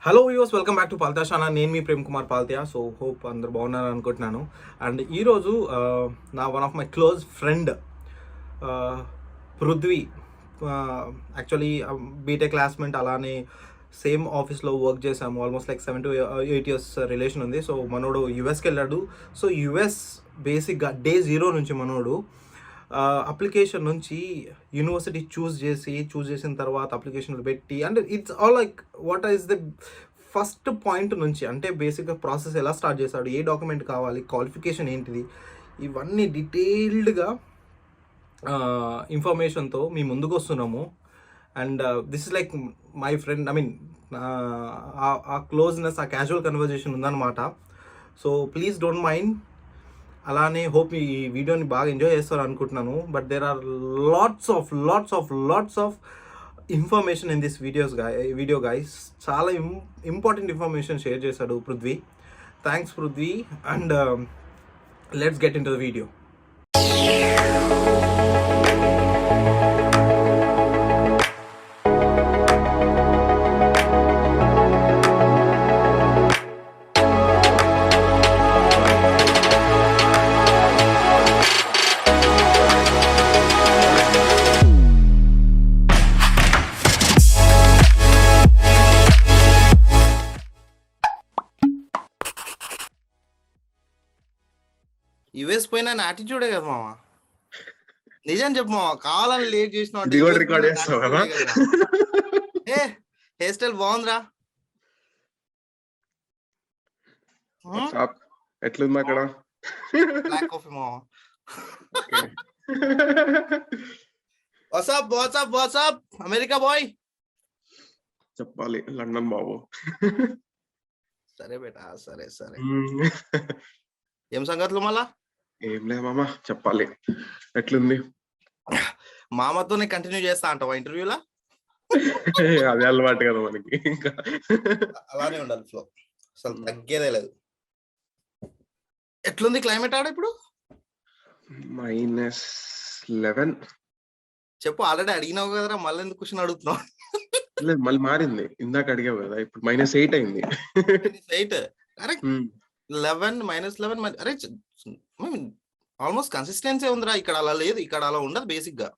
Hello viewers, welcome back to పాల్తా షానా. నేను మీ ప్రేమ్ కుమార్ పాల్తయా. సో హోప్ అందరు బాగున్నారు అనుకుంటున్నాను. అండ్ ఈరోజు నా one of my close friend Prithvi, actually BTech classmate, అలానే సేమ్ ఆఫీస్లో వర్క్ చేసాము. Almost like 7 to 8 years relation ఉంది. సో మనోడు యుఎస్కి వెళ్ళాడు. సో యుఎస్ బేసిక్గా డే 0 నుంచి మనోడు అప్లికేషన్ నుంచి యూనివర్సిటీ చూస్ చేసిన తర్వాత అప్లికేషన్లు పెట్టి, అంటే it's all like what is the first point నుంచి, అంటే బేసిక్గా ప్రాసెస్ ఎలా స్టార్ట్ చేశాడు, ఏ డాక్యుమెంట్ కావాలి, క్వాలిఫికేషన్ ఏంటిది, ఇవన్నీ డీటెయిల్డ్గా ఇన్ఫర్మేషన్తో మీ ముందుకు వస్తున్నాము. And this is like my friend, I mean ఆ క్లోజ్నెస్, ఆ క్యాజువల్ కన్వర్జేషన్ ఉందన్నమాట. So please don't mind. అలానే హోప్ ఈ వీడియోని బాగా ఎంజాయ్ చేస్తారు అనుకుంటున్నాను. But there are lots of information in this video guys. చాలా ఇంపార్టెంట్ ఇన్ఫర్మేషన్ షేర్ చేశాడు Prithvi. Thanks Prithvi. And let's get into the video. US పోయినా యాటిట్యూడే కదా మామ. నిజం చెప్పు మామ, కావాలని లేట్ చేసిన ఏ హెయిర్ స్టైల్ బాగుందిరా. ఎట్లుంది అక్కడ? బ్లాక్ కాఫీ మామ. వాట్సాప్ అమెరికా బాయ్ చెప్పాలి. లండన్ బాబు. సరే బేటా, సరే. ఏం సంగతులు మళ్ళా? ఏం లే మామ, చెప్పాలి. ఎట్లుంది? మామతోనే కంటిన్యూ చేస్తా అంటావా ఇంటర్వ్యూలా? అదే అలవాటు కదా మనకి. ఇంకా అలానే ఉండాలి ఫ్లో, అసలు తగ్గేదే లేదు. ఎట్లుంది క్లైమేట్ ఆడ ఇప్పుడు? -11. చెప్పు, ఆల్రెడీ అడిగినావు కదరా, మళ్ళీ ఎందుకు క్వశ్చన్ అడుగుతున్నావు? లేదు, మళ్ళీ మారింది. ఇందాక అడిగావు కదా, ఇప్పుడు -8 అయింది. 8 కరెక్ట్. 11 -11 అరే ఆల్మోస్ట్ కన్సిస్టెన్సీ ఉందిరా. ఇక్కడ అలా లేదు, ఇక్కడ అలా ఉండదు బేసిక్ గా.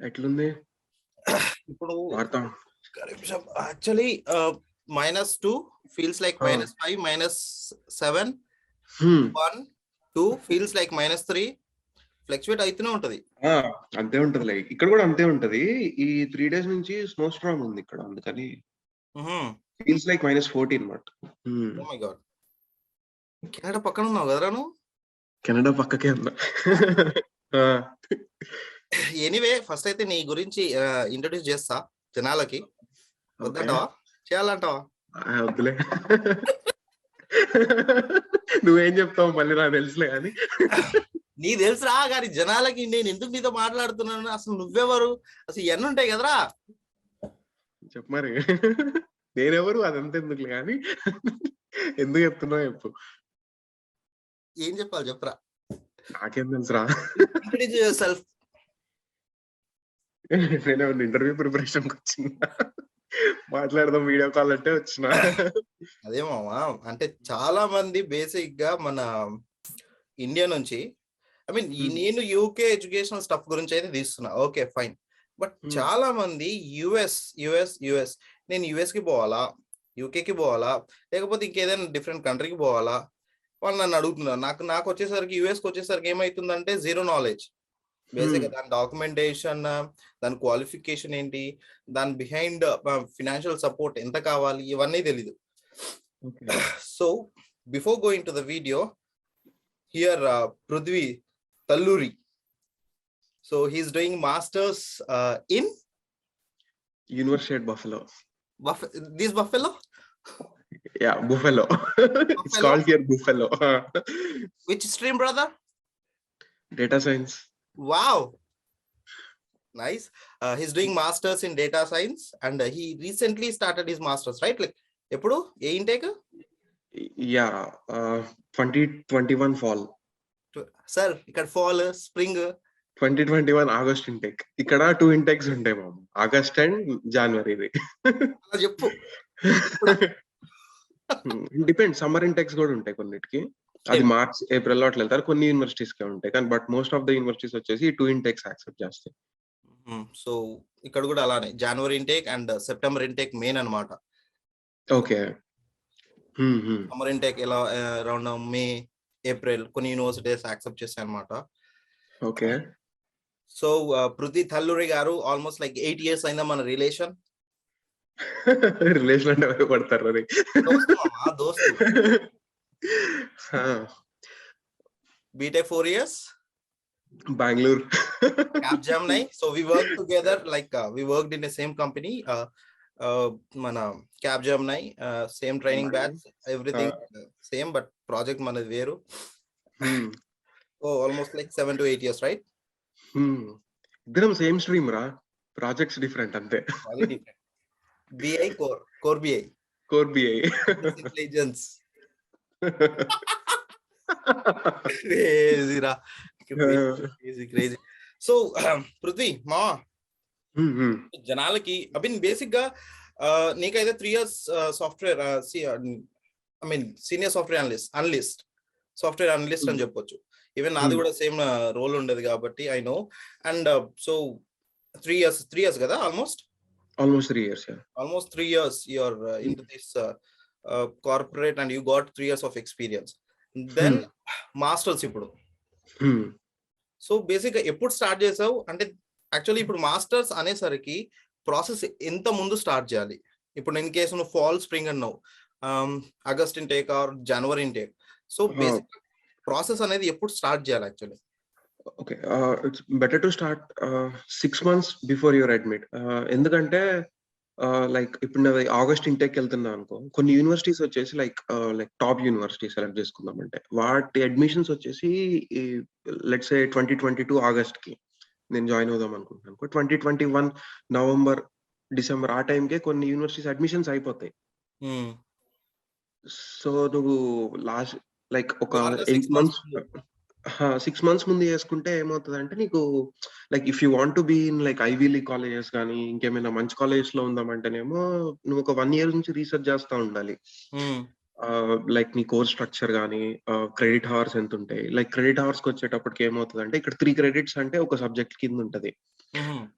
ఎట్లుంది ఇప్పుడు? Actually -2 feels like -5, -7, 1, 2 feels like -3. Fluctuate అయితేనే ఉంటది. అంతే ఉంటది. లైక్ ఇక్కడ కూడా అంతే ఉంటది. ఈ 3 days నుంచి స్నో స్ట్రామ్ ఉంది ఇక్కడ, అందుకని ఫీల్స్ లైక్ -14 అన్నమాట. Oh my God. కెనడా పక్కన ఉన్నావు కదరా నువ్వు? కెనడా పక్కకే ఉన్నా. ఎనీవే, ఫస్ట్ అయితే నీ గురించి ఇంట్రొడ్యూస్ చేస్తా జనాలకి. వద్దంటావా? చేయాలంటావా? వద్దులే. నువ్వేం చెప్తావు మళ్ళీ, నాకు తెలుసులే. కానీ నీ తెలుసురా, కానీ జనాలకి నేను ఎందుకు నీతో మాట్లాడుతున్నాను, అసలు నువ్వెవరు, అసలు ఇవన్నీ ఉంటాయి కదరా. చెప్పు మరి. నేనెవరు అదంతా ఎందుకులే, కానీ ఎందుకు చెప్తున్నావు చెప్పు. ఏం చెప్పాలి చెప్పరా? నాకేం తెలుసురా. Introduce yourself. నేను ఇంటర్వ్యూ ప్రిపరేషన్ వచ్చిన మాట్లాడదాం, వీడియో కాల్ అంటే వచ్చిన. అదే మామా, అంటే చాలా మంది బేసిక్ గా మన ఇండియా నుంచి, ఐ మీన్ నేను యూకే ఎడ్యుకేషనల్ స్టఫ్ గురించి అయితే తీస్తున్నా, ఓకే ఫైన్. బట్ చాలా మంది యుఎస్ నేను యుఎస్ కి పోవాలా, యూకేకి పోవాలా, లేకపోతే ఇంకేదైనా డిఫరెంట్ కంట్రీకి పోవాలా, వాళ్ళు నన్ను అడుగుతున్నారు. నాకు వచ్చేసరికి యుఎస్కి వచ్చేసరికి ఏమైతుందంటే జీరో నాలెడ్జ్. బేసిక్గా దాని డాక్యుమెంటేషన్, దాని క్వాలిఫికేషన్ ఏంటి, దాని బిహైండ్ ఫినాన్షియల్ సపోర్ట్ ఎంత కావాలి, ఇవన్నీ తెలీదు. So before going to the video, here Prithvi Talluri. So he's doing masters in University at Buffalo. This Buffalo? Yeah, Buffalo. It's called here Buffalo. Which stream, brother? Data science. Wow, nice. He's doing masters in data science, and he recently started his masters, right? Like epudu e intake? Yeah, 2021 fall. Sir, ikkada fall, spring, 2021 August intake. ఇక్కడ 2 intakes ఉంటాయి మామ, August and జనవరి. చెప్పు. Depend. Summer Intex కూడా ఉంటాయి కొన్నిటికి. అది March, ఏప్రిల్‌లో అట్లా వెళ్తారు. కొన్ని యూనివర్సిటీస్‌కే ఉంటాయి. కానీ but most of the universities వచ్చేసి 2 ఇంటెక్స్ యాక్సెప్ట్ చేస్తాయి. సో ఇక్కడ కూడా అలానే జనవరి intake and September intake main అనమాట. ఓకే. సమ్మర్ ఇంటేక్ ఎలా అరౌండ్ మే, ఏప్రిల్ కొన్ని యూనివర్సిటీస్ యాక్సెప్ట్ చేస్తాయి అనమాట. ఓకే. సో పృథ్వీ తల్లూరి గారు ఆల్మోస్ట్ లైక్ 8 years అయిందా మన రిలేషన్. రిలేషన్ అంటే ఎవరు పడతారు మరి? దోస్తు. BTech 4 years. Bengaluru. Capgemini. So we worked together, like we worked in the same company. మన Capgemini, same training batch, everything same, but project మనది వేరు. So almost like 7 to 8 years, right? ఇద్దరం సేమ్ స్ట్రీమ్ రా, ప్రాజెక్ట్స్ డిఫరెంట్ అంతే. BI core BI. Core BI. Intelligence. Crazy రా. Crazy. So Prithvi మా జనాలకి basic గా నీకైతే 3 years software senior software analyst software analyst అని చెప్పొచ్చు. ఈవెన్ నాది కూడా సేమ్ రోల్ ఉండేది కాబట్టి I know. And so 3 years కదా almost 3 years. Almost 3 years you're into this corporate and you got 3 years of experience. Then masters ఇప్పుడు. So basic గా ఎప్పుడు స్టార్ట్ చేసావు అంటే యాక్చువల్లీ ఇప్పుడు మాస్టర్స్ అనేసరికి ప్రాసెస్ ఎంత ముందు స్టార్ట్ చేయాలి? ఇప్పుడు ఇన్ కేసు నువ్వు ఫాల్ స్ప్రింగ్ అన్నావు, ఆగస్ట్ ఇంటేక్ ఆర్ జనవరి ఇంటేక్. సో బేసిక్ ప్రాసెస్ అనేది ఎప్పుడు స్టార్ట్ చేయాలి actually? Okay, it's better to start 6 months before your admit. ఎందుకంటే లైక్ ఇప్పుడు నాది ఆగస్ట్ ఇంటేక్ వెళ్తున్నా అనుకో, కొన్ని యూనివర్సిటీస్ వచ్చేసి లైక్ టాప్ యూనివర్సిటీ సెలెక్ట్ చేసుకుందామంటే వాటి అడ్మిషన్స్ వచ్చేసి లెట్స్ సే 2022 ఆగస్ట్ కి నేను జాయిన్ అవుదాం అనుకుంటున్నాను. 2021 నవంబర్, డిసెంబర్ ఆ టైంకే కొన్ని యూనివర్సిటీస్ అడ్మిషన్స్ అయిపోతాయి. సో నువ్వు లాస్ట్ లైక్ ఒక 8 months 6 months ముందు చేసుకుంటే ఏమవుతుందంటే నీకు like if you want to be in like Ivy League colleges కానీ ఇంకేమైనా మంచి కాలేజెస్ లో ఉందామంటేనేమో నువ్వు ఒక 1 year నుంచి రీసెర్చ్ చేస్తా ఉండాలి. లైక్ నీ కోర్స్ స్ట్రక్చర్ కానీ క్రెడిట్ హవర్స్ ఎంత ఉంటాయి. లైక్ క్రెడిట్ హవర్స్ కి వచ్చేటప్పటికి ఏమవుతుంది అంటే ఇక్కడ 3 credits అంటే ఒక సబ్జెక్ట్ కింద ఉంటది.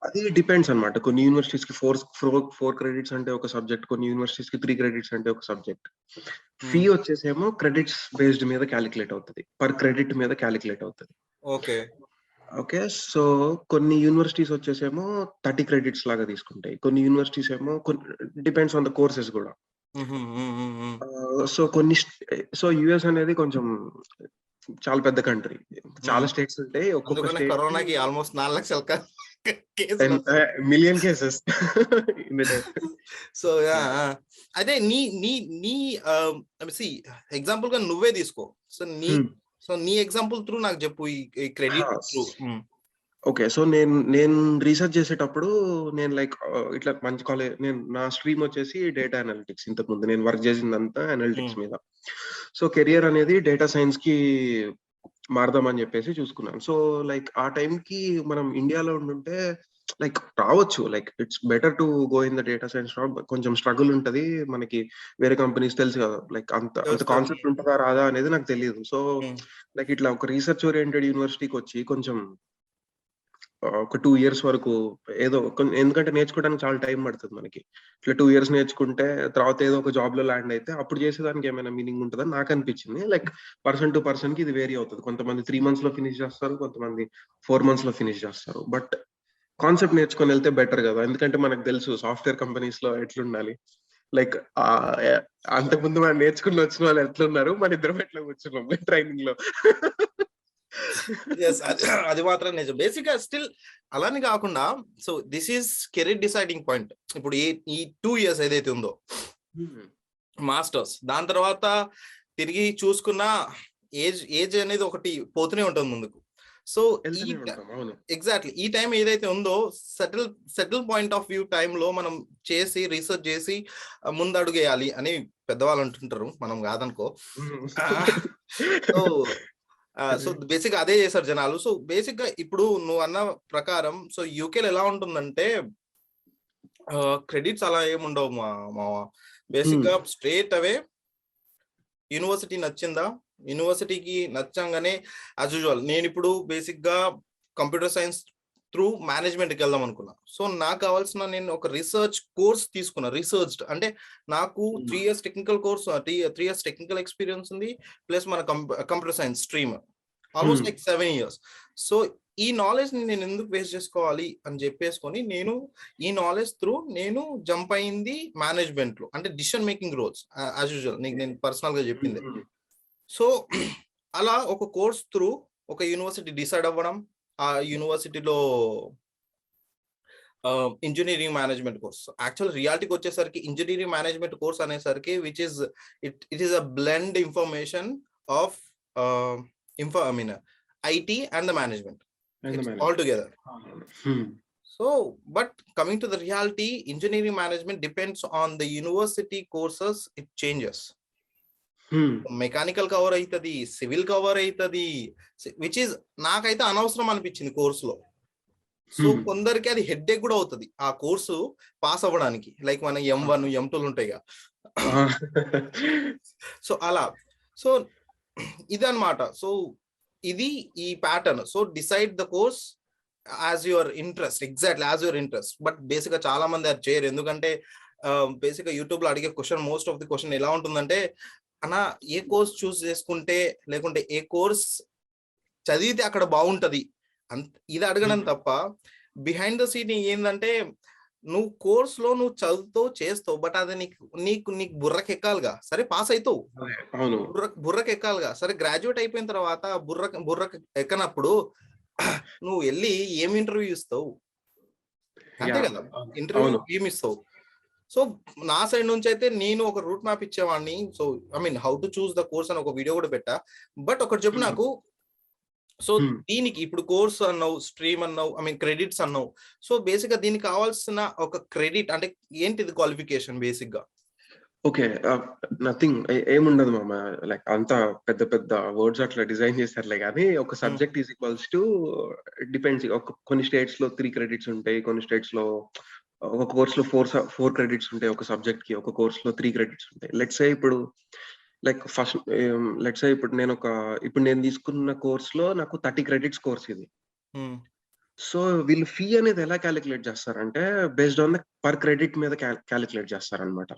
అది డిపెండ్స్ అనమాట. కొన్ని యూనివర్సిటీస్ కి 4 credits అంటే ఒక సబ్జెక్ట్, కొన్ని యూనివర్సిటీస్ కి 3 credits అంటే ఒక సబ్జెక్ట్. ఫీ వచ్చేసేమో క్రెడిట్స్ బేస్డ్ మీద క్యాలిక్యులేట్ అవుతుంది, పర్ క్రెడిట్ మీద క్యాలిక్యులేట్ అవుతుంది. ఓకే, సో కొన్ని యూనివర్సిటీస్ వచ్చేసేమో 30 credits లాగా తీసుకుంటాయి. కొన్ని యూనివర్సిటీస్ ఏమో డిపెండ్స్ ఆన్ ద కోర్సెస్ కూడా. సో సో యుఎస్ అనేది కొంచెం చాలా పెద్ద కంట్రీ, చాలా స్టేట్స్ ఉంటాయి. ఒక్కొక్క స్టేట్ కరోనాకి ఆల్మోస్ట్ 4 లక్షల మిలియన్ కేసెస్. సో అదే నీ ఎగ్జాంపుల్ గా నువ్వే తీసుకో. సో నీ ఎగ్జాంపుల్ త్రూ నాకు చెప్పు ఈ క్రెడిట్ త్రూ. ఓకే, సో నేను రీసెర్చ్ చేసేటప్పుడు నేను లైక్ ఇట్లా మంచి కాలేజ్, నేను నా స్ట్రీమ్ వచ్చేసి డేటా అనలిటిక్స్. ఇంతకు ముందు నేను వర్క్ చేసిందంతా అనలిటిక్స్ మీద. సో కెరియర్ అనేది డేటా సైన్స్ కి మారదామని చెప్పేసి చూసుకున్నాను. సో లైక్ ఆ టైంకి మనం ఇండియాలో ఉండుంటే లైక్ రావచ్చు, like it's better to go in the data science. కొంచెం స్ట్రగుల్ ఉంటది మనకి, వేరే కంపెనీస్ తెలుసు కదా, లైక్ అంత కాన్సెప్ట్ ఉంటుందా రాదా అనేది నాకు తెలియదు. సో లైక్ ఇట్లా ఒక రీసెర్చ్ ఓరియంటెడ్ యూనివర్సిటీకి వచ్చి కొంచెం ఒక 2 years వరకు ఏదో ఎందుకంటే నేర్చుకోవడానికి చాలా టైం పడుతుంది మనకి. ఇట్లా 2 years నేర్చుకుంటే తర్వాత ఏదో ఒక జాబ్ లో ల్యాండ్ అయితే అప్పుడు చేసేదానికి ఏమైనా మీనింగ్ ఉంటుందని నాకు అనిపించింది. లైక్ పర్సన్ టు పర్సన్ కి ఇది వేరీ అవుతుంది. కొంతమంది 3 months లో ఫినిష్ చేస్తారు, కొంతమంది 4 months లో ఫినిష్ చేస్తారు. బట్ కాన్సెప్ట్ నేర్చుకొని వెళ్తే బెటర్ కదా, ఎందుకంటే మనకు తెలుసు సాఫ్ట్వేర్ కంపెనీస్ లో ఎట్లుండాలి. లైక్ అంతకుముందు మనం నేర్చుకుని వచ్చిన వాళ్ళు ఎట్లున్నారు, మన ఇద్దరం ఎట్లా కూర్చున్నాం ట్రైనింగ్ లో. అది మాత్రం నిజం. బేసిక్ గా స్టిల్ అలానే కాకుండా so this is career deciding point. ఇప్పుడు ఈ 2 years ఏదైతే ఉందో మాస్టర్స్, దాని తర్వాత తిరిగి చూసుకున్న ఏజ్ అనేది ఒకటి పోతూనే ఉంటుంది ముందుకు. సో ఎగ్జాక్ట్లీ ఈ టైం ఏదైతే ఉందో సెటిల్ పాయింట్ ఆఫ్ వ్యూ టైంలో మనం చేసి రీసెర్చ్ చేసి ముందడుగు వేయాలి అని పెద్దవాళ్ళు అంటుంటారు, మనం కాదనుకో. సో బేసిక్ గా అదే చేశారు జనాలు. సో బేసిక్ గా ఇప్పుడు నువ్వు అన్న ప్రకారం సో యూకేలో ఎలా ఉంటుందంటే క్రెడిట్స్ అలా ఏముండవు మా బేసిక్ గా స్ట్రేట్ అవే యూనివర్సిటీ నచ్చిందా? యూనివర్సిటీకి నచ్చంగానే యాజ్ యూజువల్ నేను ఇప్పుడు బేసిక్గా కంప్యూటర్ సైన్స్ త్రూ మేనేజ్మెంట్కి వెళ్దాం అనుకున్నా. సో నాకు కావాల్సిన నేను ఒక రీసెర్చ్ కోర్స్ తీసుకున్నా. రీసెర్చ్డ్ అంటే నాకు 3 years technical course, 3 years technical experience ఉంది, ప్లస్ మన computer science stream almost like 7 years. So ఈ నాలెడ్జ్ ని నేను ఎందుకు వేస్ట్ చేసుకోవాలి అని చెప్పేసుకొని నేను ఈ నాలెడ్జ్ త్రూ నేను జంప్ అయింది మేనేజ్మెంట్ లో, అంటే decision making roles as usual నీకు నేను పర్సనల్ గా చెప్పింది. సో అలా ఒక కోర్స్ త్రూ ఒక యూనివర్సిటీ డిసైడ్ అవ్వడం, ఆ యూనివర్సిటీలో ఇంజనీరింగ్ మేనేజ్మెంట్ కోర్స్. యాక్చువల్ రియాలిటీకి వచ్చేసరికి ఇంజనీరింగ్ మేనేజ్మెంట్ కోర్స్ అనేసరికి which is it is a blend information of IT and the management all together. So but coming to the reality, engineering management depends on the university courses, it changes. Mechanical cover అవుతుంది, civil cover అవుతుంది, which is నాకైతే అనవసరం అనిపించింది కోర్సులో. So కొందరికి అది headache కూడా అవుతుంది ఆ కోర్సు పాస్ అవ్వడానికి, లైక్ మన M1 M2 ఉంటాయి కదా. సో అలా, సో ఇదన్నమాట. సో ఇది ఈ pattern. So decide the course as your interest, exactly as your interest. But basic గా చాలా మంది అది చేయరు, ఎందుకంటే బేసిక్ గా యూట్యూబ్ లో అడిగే question, most of the question ఎలా ఉంటుందంటే, అన్న ఏ కోర్స్ చూస్ చేసుకుంటే లేకుంటే ఏ కోర్స్ చదివితే అక్కడ బాగుంటది ఇది అడగడం తప్ప, బిహైండ్ ద సీన్ ఏంటంటే నువ్వు కోర్స్ లో నువ్వు చదువుతావు చేస్తావు, బట్ అది నీకు బుర్రకి ఎక్కాలిగా. సరే పాస్ అవుతావు, బుర్రకి ఎక్కాలిగా. సరే గ్రాడ్యుయేట్ అయిపోయిన తర్వాత బుర్రకి ఎక్కనప్పుడు నువ్వు వెళ్ళి ఏం ఇంటర్వ్యూ ఇస్తావు? అంతే కదా, ఇంటర్వ్యూ ఏమి ఇస్తావు? సో నా సైడ్ నుంచి అయితే నేను ఒక రూట్ మ్యాప్ ఇచ్చేవాడిని. So I mean how to choose the course అని ఒక వీడియో కూడా పెట్టా. బట్ ఒకటి చెప్పు నాకు, సో దీనికి ఇప్పుడు కోర్స్ అన్నావు, స్ట్రీమ్ అన్నావు, ఐ మీన్ క్రెడిట్స్ అన్నావు. సో బేసిక్ గా దీనికి కావాల్సిన ఒక క్రెడిట్ అంటే ఏంటిది క్వాలిఫికేషన్ బేసిక్ గా? ఓకే, నథింగ్, ఏముండదు మామ. లైక్ అంత పెద్ద పెద్ద వర్డ్స్ అట్లా డిజైన్ చేస్తారులే కానీ, ఒక subject is equals to depends. కొన్ని స్టేట్స్ లో 3 credits ఉంటాయి, కొన్ని స్టేట్స్ లో ఒక కోర్స్ లో 4 credits ఉంటాయి ఒక సబ్జెక్ట్ కి, ఒక కోర్స్ లో 3 credits ఉంటాయి. లెట్స్ సే ఇప్పుడు లైక్ ఫస్ట్ లెట్స్ సే ఇప్పుడు నేను తీసుకున్న కోర్స్ లో నాకు 30 credits కోర్స్ ఇది. సో వీళ్ళు ఫీ అనేది ఎలా క్యాలిక్యులేట్ చేస్తారంటే based on the per credit మీద క్యాలిక్యులేట్ చేస్తారనమాట.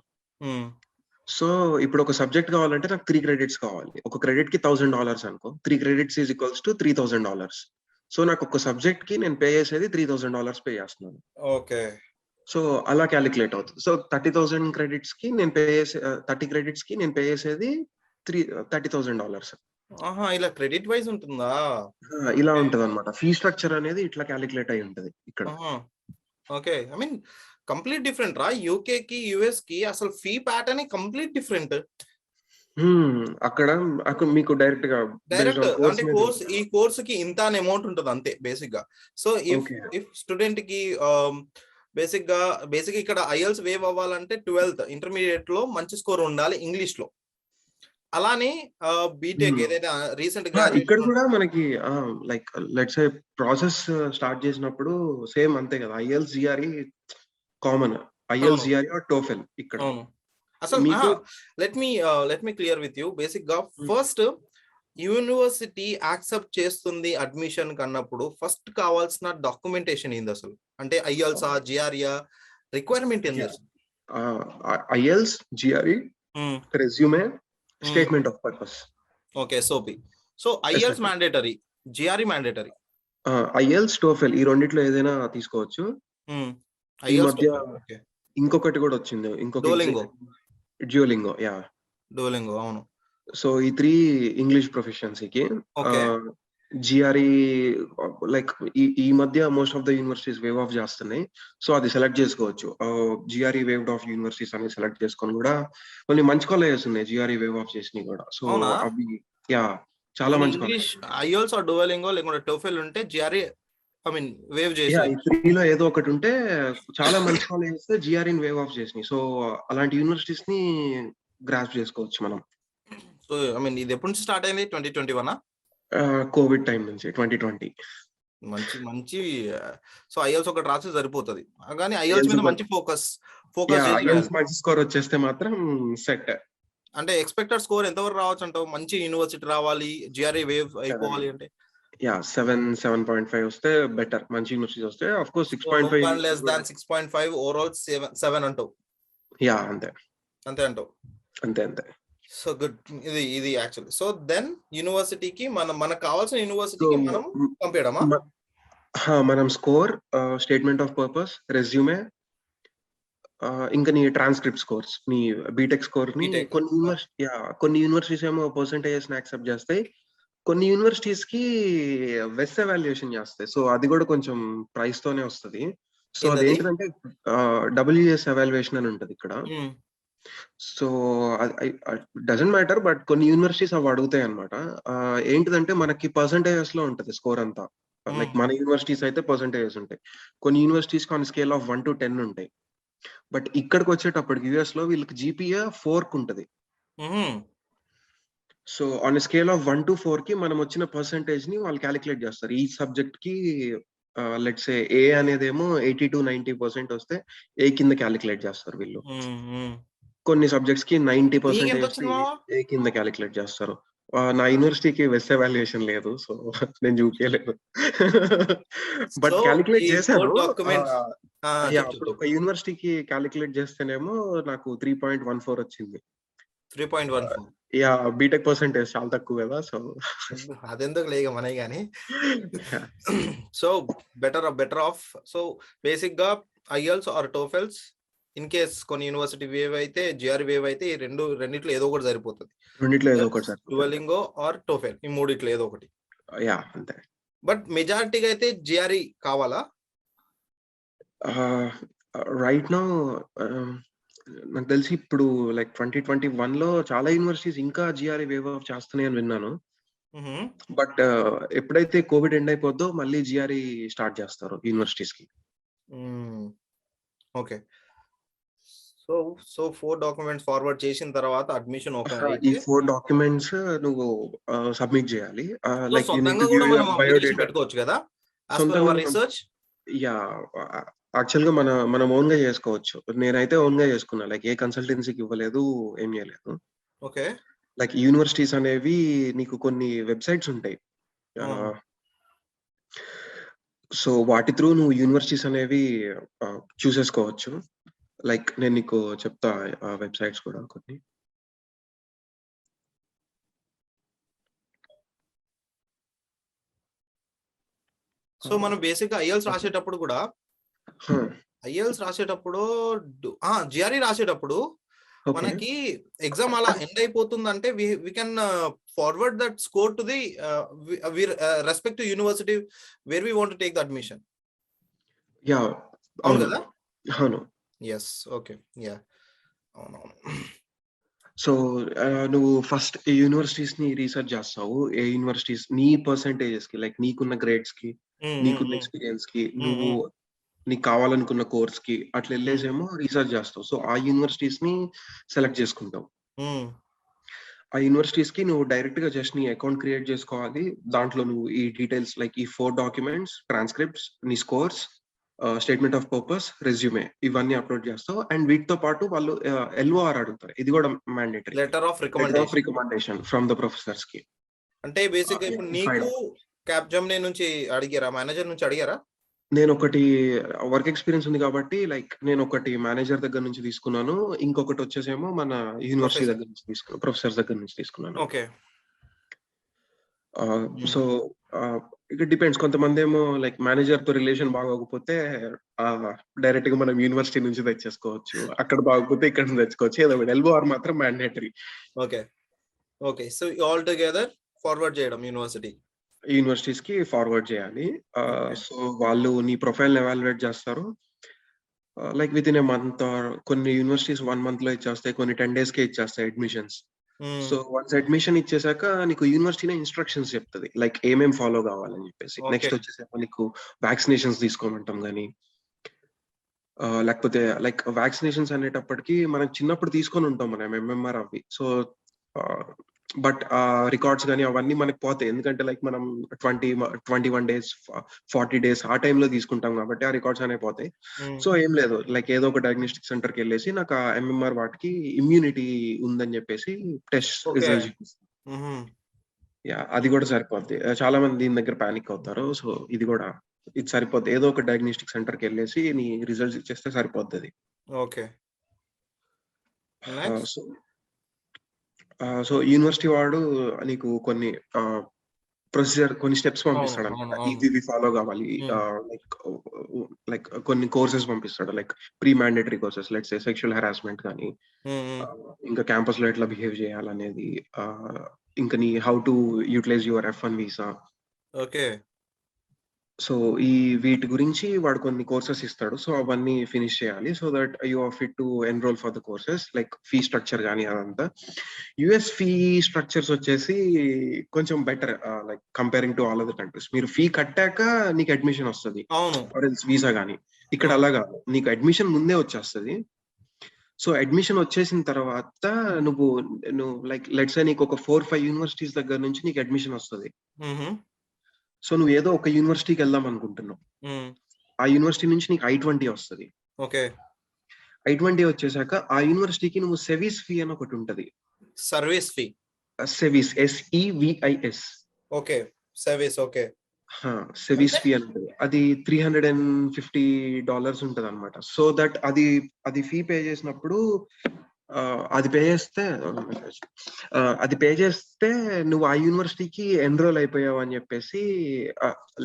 సో ఇప్పుడు ఒక సబ్జెక్ట్ కావాలంటే నాకు 3 credits కావాలి. ఒక క్రెడిట్ కి $1000 అనుకో, 3 credits is equals to $3000. So నాకు ఒక సబ్జెక్ట్ కి నేను పే చేసేది $3000 పే చేస్తున్నాను. ఓకే, సో అలా క్యాలిక్యులేట్ అవుతుంది. సో 30,000 credits కి నేను పే చేసే 30 credits కి నేను పే చేసేది $30,000. ఇలా క్రెడిట్ వైజ్ ఉంటుందా? ఇలా ఉంటది అనమాట. ఫీ స్ట్రక్చర్ అనేది ఇట్లా క్యాలిక్యులేట్ అయి ఉంటది ఇక్కడ. Okay, I mean complete different రా. యూకే కి యుఎస్ కి అసలు ఫీ ప్యాటర్న్ కంప్లీట్ డిఫరెంట్. అక్కడ మీకు డైరెక్ట్ అంటే కోర్స్, ఈ కోర్స్ కి ఇంత అని అమౌంట్ ఉంటుంది అంతే బేసిక్ గా. సో ఇఫ్ స్టూడెంట్ కి బేసిక్ ఇక్కడ ఐఎల్స్ వేవ్ అవ్వాలంటే 12th ఇంటర్మీడియట్ లో మంచి స్కోర్ ఉండాలి ఇంగ్లీష్ లో. అలానే బీటెక్ ఏదైతే రీసెంట్ గా ఇక్కడ కూడా మనకి like let's say process start చేసినప్పుడు సేమ్ అంతే కదా. IELTS GRE common, IELTS GRE or TOEFL ఇక్కడ. అసలు let me clear with you. Basic గా ఫస్ట్ యూనివర్సిటీ యాక్సెప్ట్ చేస్తుంది అడ్మిషన్ కన్నప్పుడు ఫస్ట్ కావాల్సిన డాక్యుమెంటేషన్ ఏంది అసలు? అంటే ఐఎల్సా జిఆర్ఈ రిక్వైర్మెంట్ ఏంది అసలు? IELTS GRE resume statement of purpose. Okay, SOP. So IELTS mandatory, GRE mandatory. IELTS TOEFL ఈ రెండిట్లో ఏదైనా తీసుకోవచ్చు. ఈ మధ్య ఇంకొకటి కూడా వచ్చింది, డ్యూలింగో. యా, డ్యూలింగో, అవును. సో ఈ 3 ఇంగ్లీష్ ప్రొఫెషన్సీకి జిఆర్ఈ లైక్ ఈ మధ్య most of the universities wave of చేస్తున్నాయి. సో అది సెలెక్ట్ చేసుకోవచ్చు. జిఆర్ఈ వేవ్డ్ ఆఫ్ యూనివర్సిటీస్ అని సెలెక్ట్ చేసుకొని కూడా కొన్ని మంచి కాలేజెస్ ఉన్నాయి జిఆర్ఈ వేవ్ ఆఫ్ చేసినవి కూడా. సో అవి చాలా మంచి ఇంగ్లీష్ ఐఎల్స్ ఆర్ డ్యూలింగో లేకుంటే టోఫెల్ ఉంటే జిఆర్ఈ ఐ మీన్ వేవ్ చేసి 3లో ఏదో ఒకటి ఉంటే చాలా మంచి కాలేజెస్ జిఆర్ఈని వేవ్ ఆఫ్ చేసినాయి. సో అలాంటి యూనివర్సిటీస్ ని గ్రాస్ప్ చేసుకోవచ్చు మనం. సో ఐ మీన్ ఇది ఎప్పటి నుంచి స్టార్ట్ అయింది? 2021 కోవిడ్ టైం నుంచి 2020. మంచి సో ఐఎల్స్ ఒకటి రాస్తే సరిపోతుంది, కానీ ఐఎల్స్ మీద మంచి ఫోకస్ మంచి స్కోర్ వచ్చేస్తే మాత్రం సెట్. అంటే ఎక్స్పెక్టెడ్ స్కోర్ ఎంతవరకు రావచ్చు అంటావు? మంచి యూనివర్సిటీ రావాలి, జిఆర్ఈ వేవ్ అయిపోవాలి అంటే 7.5 వస్తే బెటర్. మంచి యూనివర్సిటీ వస్తే of course so no 6.5 one less than 6.5 overall 7 అంటావు. అంతే అంతే అంటావు. అంతే. So good. ఇది యాక్చువల్లీ సో దెన్ యూనివర్సిటీకి మనకు కావాల్సిన యూనివర్సిటీకి మనం పంపించడమా? మనం score, statement of purpose, resume, ఇంకా నీ ట్రాన్స్క్రిప్ట్ స్కోర్స్, నీ బీటెక్ స్కోర్ ని కొన్ని యూనివర్సిటీస్ ఏమో పర్సెంటేజెస్ యాక్సెప్ట్ చేస్తాయి, కొన్ని యూనివర్సిటీస్ కి వెస్ ఎవాల్యుయేషన్ చేస్తాయి. సో అది కూడా కొంచెం ప్రైస్ తోనే వస్తుంది. సో అదేంటంటే డబ్ల్యూఎస్ ఎవాల్యుయేషన్ అని ఉంటది ఇక్కడ. సో డజంట్ మ్యాటర్, బట్ కొన్ని యూనివర్సిటీస్ అవి అడుగుతాయి అనమాట. ఏంటిదంటే మనకి పర్సెంటేజెస్ లో ఉంటది స్కోర్ అంతా. లైక్ మన యూనివర్సిటీస్ అయితే పర్సెంటేజెస్ ఉంటాయి, కొన్ని universities on scale of 1 to 10 ఉంటాయి. బట్ ఇక్కడికి వచ్చేటప్పటికి యుఎస్ లో వీళ్ళకి జీపీఏ 4 ఉంటది. So on scale of 1 to 4 కి మనం వచ్చిన పర్సెంటేజ్ ని వాళ్ళు క్యాలిక్యులేట్ చేస్తారు. ఈ సబ్జెక్ట్ కి లెట్స్ సే ఏ అనేదేమో 80 to 90% వస్తే ఏ కింద క్యాలిక్యులేట్ చేస్తారు వీళ్ళు. కొన్ని సబ్జెక్ట్స్ కి 90% ఏ కింద క్యాలిక్యులేట్ చేస్తారు. నా యూనివర్సిటీకి వెస్ ఎవాల్యుయేషన్ లేదు, సో నేను చూపించలేదు. బట్ క్యాలిక్యులేట్ చేశాను. అప్పుడు ఒక యూనివర్సిటీకి క్యాలిక్యులేట్ చేస్తేనేమో నాకు 3.14 వచ్చింది. 3.14 బీటెక్ పర్సెంటేజ్ చాలా తక్కువ కదా, సో అదెందుకు లేక మనకి కానీ. So better of so basic గా IELTS are TOEFLs in case కొన్ని యూనివర్సిటీ వేవ్ అయితే జిఆర్ వేవ్ అయితే ఈ రెండిట్లో ఏదో ఒకటి సరిపోతుంది. డ్యువలింగో ఆర్ టోఫెల్, ఈ మూడిట్లో ఏదో ఒకటి. అంతే. బట్ మెజారిటీగా అయితే జిఆర్ఈ కావాలా? రైట్ నౌ నాకు తెలిసి ఇప్పుడు లైక్ 2021 లో చాలా యూనివర్సిటీస్ ఇంకా జిఆర్ఈ వేవ్ ఆఫ్ చేస్తున్నాయి అని విన్నాను. బట్ ఎప్పుడైతే కోవిడ్ ఎండ్ అయిపోద్దో మళ్ళీ జిఆర్ఈ స్టార్ట్ చేస్తారు యూనివర్సిటీస్ కి. ఓకే. సో 4 డాక్యుమెంట్స్ ఫార్వర్డ్ చేసిన తర్వాత అడ్మిషన్ ఓకే. ఈ 4 డాక్యుమెంట్స్ నువ్వు సబ్మిట్ చేయాలి. లైక్ బయోడేటా పెట్టుకోవచ్చు కదా రీసెర్చ్. యాక్చువల్ గా మనం ఓన్ గా చేసుకోవచ్చు. నేనైతే ఓన్ గా చేసుకున్నా, లైక్ ఏ కన్సల్టెన్సీకి ఇవ్వలేదు, ఏం చేయలేదు. ఓకే. లైక్ యూనివర్సిటీస్ అనేవి నీకు కొన్ని వెబ్సైట్స్ ఉంటాయి, సో వాటి త్రూ నువ్వు యూనివర్సిటీస్ అనేవి చూసేసుకోవచ్చు. లైక్ నేను నీకు చెప్తా వెబ్సైట్స్ కూడా కొన్ని. సో మనం బేసిక్ గా ఐఎల్స్ రాసేటప్పుడు కూడా జిఆర్ఈ రాసేటప్పుడు మనకి ఎగ్జామ్ అలా ఎండ్ అయిపోతుందంటే we can forward that score to the respect university where we want to take the admission. అవును కదా? అవును. ఎస్. ఓకే. అవునవును. సో నువ్వు ఫస్ట్ ఏ యూనివర్సిటీస్ ని రీసెర్చ్ చేస్తావు, ఏ యూనివర్సిటీస్ నీ పర్సెంటేజెస్ కి, లైక్ నీకున్న గ్రేడ్స్ కి, నీకున్న ఎక్స్పీరియన్స్ కి, నువ్వు నీకు కావాలనుకున్న కోర్స్ కి అట్లా వెళ్ళేసేమో రీసెర్చ్ చేస్తావు. సో ఆ యూనివర్సిటీస్ ని సెలెక్ట్ చేసుకుంటావు. ఆ యూనివర్సిటీస్ కి నువ్వు డైరెక్ట్ గా జస్ట్ నీ అకౌంట్ క్రియేట్ చేసుకోవాలి. దాంట్లో నువ్వు ఈ డీటెయిల్స్ లైక్ ఈ 4 డాక్యుమెంట్స్, ట్రాన్స్క్రిప్ట్స్, నీ scores, statement of purpose, resume, ఇవన్నీ అప్లోడ్ చేస్తావు. అండ్ వీటితో పాటు వాళ్ళు ఎల్ఓఆర్ అడుగుతారు, ఇది కూడా mandatory, letter of recommendation from the professors కి. అంటే బేసిక్ గా ఇప్పుడు నీకు క్యాప్జెమినీ నుంచి అడిగారా, మేనేజర్ నుంచి అడిగారా? నేను ఒకటి వర్క్ ఎక్స్పీరియన్స్ ఉంది కాబట్టి లైక్ నేను ఒకటి మేనేజర్ దగ్గర నుంచి తీసుకున్నాను, ఇంకొకటి వచ్చేసేమో మన యూనివర్సిటీ దగ్గర నుంచి తీసుకున్నాను, ప్రొఫెసర్స్ దగ్గర నుంచి తీసుకున్నాను. ఓకే. So it depends. కొంతమంది ఏమో లైక్ మేనేజర్ తో రిలేషన్ బాగోకపోతే డైరెక్ట్ గా మనం యూనివర్సిటీ నుంచి తెచ్చేసుకోవచ్చు, అక్కడ బాగోకపోతే ఇక్కడ నుంచి తెచ్చుకోవచ్చు. ఏదో ఎల్ఓఆర్ మాత్రం mandatory. Okay. So all together forward చేయడం యూనివర్సిటీస్ కి ఫార్వర్డ్ చేయాలి. సో వాళ్ళు నీ ప్రొఫైల్ ఎవాల్యుయేట్ చేస్తారు. Like with in a month, కొన్ని యూనివర్సిటీస్ 1 month లో ఇచ్చేస్తాయి, కొన్ని 10 days కే ఇచ్చేస్తాయి అడ్మిషన్స్. సో వన్స్ అడ్మిషన్ ఇచ్చేసాక నీకు యూనివర్సిటీనే ఇన్స్ట్రక్షన్స్ చెప్తుంది, లైక్ ఏమేం ఫాలో కావాలని చెప్పేసి. నెక్స్ట్ వచ్చేసాక నీకు వ్యాక్సినేషన్స్ తీసుకోమంటాం కానీ, లేకపోతే లైక్ వ్యాక్సినేషన్స్ అనేటప్పటికి మనం చిన్నప్పుడు తీసుకొని ఉంటాం మనం ఎంఎంఆర్ అవి. సో బట్ రికార్డ్స్ గానీ అవన్నీ మనకు పోతాయి. ఎందుకంటే లైక్ మనం 21 డేస్, 40 డేస్ ఆ టైంలో తీసుకుంటాం కాబట్టి ఆ రికార్డ్స్ అనేవి పోతాయి. సో ఏం లేదు, లైక్ ఏదో ఒక డయాగ్నోస్టిక్ సెంటర్కి వెళ్ళేసి నాకు ఆ MMR వాటికి ఇమ్యూనిటీ ఉందని చెప్పేసి టెస్ట్ ఓకే. రిజల్ట్ చూపిస్తుంది. అది కూడా సరిపోద్ది. చాలా మంది దీని దగ్గర పానిక్ అవుతారు. సో ఇది సరిపోద్ది. ఏదో ఒక డయాగ్నోస్టిక్ సెంటర్కి వెళ్ళేసి నీ రిజల్ట్స్ ఇచ్చేస్తే సరిపోద్ది అది. ఓకే. నెక్స్ట్? సో యూనివర్సిటీ వాడు నీకు కొన్ని ప్రొసీజర్, కొన్ని స్టెప్స్ అవును. పంపిస్తాడు అవును. అనమాట. అవును. ఇవి ఫాలో కావాలి. లైక్ లైక్ కొన్ని కోర్సెస్ పంపిస్తాడు. Like pre mandatory courses, let's say sexual harassment కానీ, ఇంకా క్యాంపస్ లో ఎట్లా బిహేవ్ చేయాలనేది, ఇంకా నీ how to utilise your F1 visa. Okay. So వీటి గురించి వాడు కొన్ని కోర్సెస్ ఇస్తాడు. సో అవన్నీ ఫినిష్ చేయాలి. So that you are fit to enroll for the courses. Like fee structure కానీ అదంతా. యుఎస్ ఫీ స్ట్రక్చర్స్ వచ్చేసి కొంచెం better, like comparing to all other countries. మీరు ఫీ కట్టాక నీకు అడ్మిషన్ వస్తుంది, అవును. వీసా కానీ. ఇక్కడ అలా కాదు, నీకు అడ్మిషన్ ముందే వచ్చేస్తుంది. సో అడ్మిషన్ వచ్చేసిన తర్వాత నువ్వు లైక్ లెట్స్ సే నీకు ఒక 4-5 యూనివర్సిటీస్ దగ్గర నుంచి నీకు అడ్మిషన్ వస్తుంది. సో నువ్వు ఏదో ఒక యూనివర్సిటీకి వెళ్దాం అనుకుంటున్నావు. ఆ యూనివర్సిటీ నుంచి నీకు I-20 వస్తుంది. ఓకే. I-20 వచ్చేసాక ఆ యూనివర్సిటీకి నువ్వు సెవీస్ ఫీ అని ఒకటి ఉంటది. Service fee. SEVIS, SEVIS. Okay. Service. Okay. SEVIS fee అంటే అది $350 ఉంటది అనమాట. సో దట్ అది ఫీ పే చేసినప్పుడు, అది పే చేస్తే నువ్వు ఆ యూనివర్సిటీకి ఎన్రోల్ అయిపోయావు అని చెప్పేసి,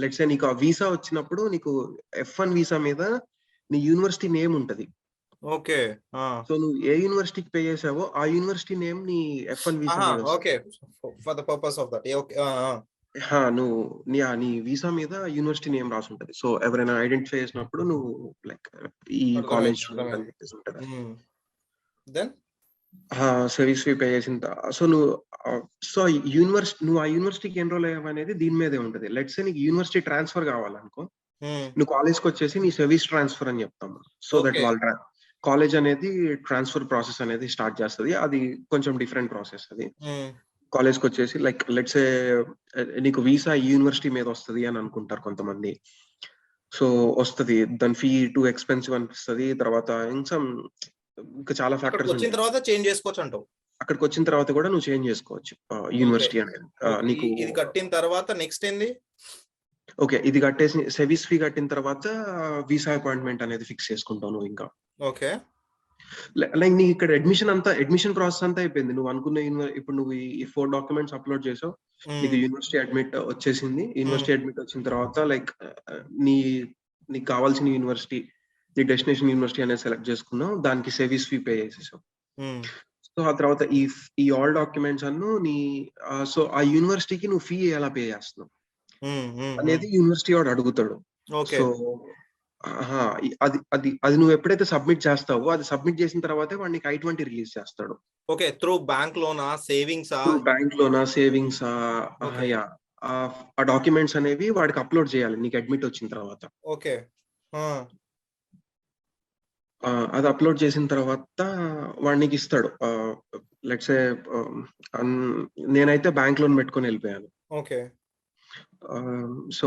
లెట్స్ సే నీకు ఆ వీసా వచ్చినప్పుడు నీకు F1 వీసా మీద నీ యూనివర్సిటీ నేమ్ ఉంటది. ఓకే. సో నువ్వు ఏ యూనివర్సిటీకి పే చేసావో ఆ యూనివర్సిటీ నేమ్ నీ F1 వీసా మీద వస్తుంది. Okay. For the purpose of that. Okay. నువ్వు నీ వీసా మీద యూనివర్సిటీ నేమ్ రాసి ఉంటది. సో ఎవరైనా ఐడెంటిఫై చేసినప్పుడు నువ్వు లైక్ ఈ కాలేజ్ అని చెప్పేసి ఉంటది. దెన్ సర్వీస్ ఫీ పే చేసిన సో నువ్వు ఆ యూనివర్సిటీకి ఎన్రోల్ అయ్యావు అనేది దీని మీదే ఉంటది. లెట్స్ సే నీకు యూనివర్సిటీ ట్రాన్స్ఫర్ కావాలనుకో, నువ్వు కాలేజ్కి వచ్చేసి నీ సర్వీస్ ట్రాన్స్ఫర్ అని చెప్తాము. సో దట్ వాళ్ళ కాలేజ్ అనేది ట్రాన్స్ఫర్ ప్రాసెస్ అనేది స్టార్ట్ చేస్తుంది. అది కొంచెం డిఫరెంట్ ప్రాసెస్. అది కాలేజ్కి వచ్చేసి లైక్ లెట్స్ సే నీకు వీసా యూనివర్సిటీ మీద వస్తుంది అని అనుకుంటారు కొంతమంది. సో వస్తుంది, దాని ఫీ టూ ఎక్స్పెన్సివ్ అనిపిస్తుంది. తర్వాత ఇంకా చాలా ఫ్యాక్టర్స్ వచ్చిన తర్వాత చేంజ్ చేసుకోవచ్చు అంటావు. అక్కడికి వచ్చిన తర్వాత కూడా నువ్వు చేంజ్ చేసుకోవచ్చు యూనివర్సిటీ అనేది. నీకు ఇది కట్టిన తర్వాత నెక్స్ట్ ఏంది? ఓకే, ఇది కట్టేసి సర్వీస్ ఫీ కట్టిన తర్వాత వీసా అపాయింట్మెంట్ అనేది ఫిక్స్ చేసుకుంటావు నువ్వు. ఇంకా ఓకే, లైక్ నీ ఇక్కడ అడ్మిషన్ ప్రాసెస్ అంతా అయిపోయింది. నువ్వు అనుకున్న ఇప్పుడు నువ్వు ఈ 4 డాక్యుమెంట్స్ అప్లోడ్ చేసావు, నీకు యూనివర్సిటీ అడ్మిట్ వచ్చేసింది. యూనివర్సిటీ అడ్మిట్ వచ్చిన తర్వాత లైక్ నీకు కావాల్సిన యూనివర్సిటీ, నీ డెస్టినేషన్ యూనివర్సిటీ అనేది సెలెక్ట్ చేసుకున్నావు, దానికి సర్వీస్ ఫీ పే చేసేసావు. సో ఆ తర్వాత ఈ ఆల్ డాక్యుమెంట్స్ అನ್ನು సో ఆ యూనివర్సిటీకి నువ్వు ఫీ ఎలా పే చేస్తున్నావు అనేది యూనివర్సిటీ వాడు అడుగుతాడు. సో అది నువ్వు ఎప్పుడైతే సబ్మిట్ చేస్తావో, అది సబ్మిట్ చేసిన తర్వాతే వాడు నీకు I-20 రిలీజ్ చేస్తాడు. ఓకే, త్రూ బ్యాంక్ లోనా, సేవింగ్స్ ఆ డాక్యుమెంట్స్ అనేవి వాడికి అప్లోడ్ చేయాలి నీకు అడ్మిట్ వచ్చిన తర్వాత. ఓకే, అది అప్లోడ్ చేసిన తర్వాత వాడు నీకు ఇస్తాడు. లెట్స్ సే నేనైతే బ్యాంక్ లోన్ పెట్టుకొని వెళ్ళిపోయాను. ఓకే, సో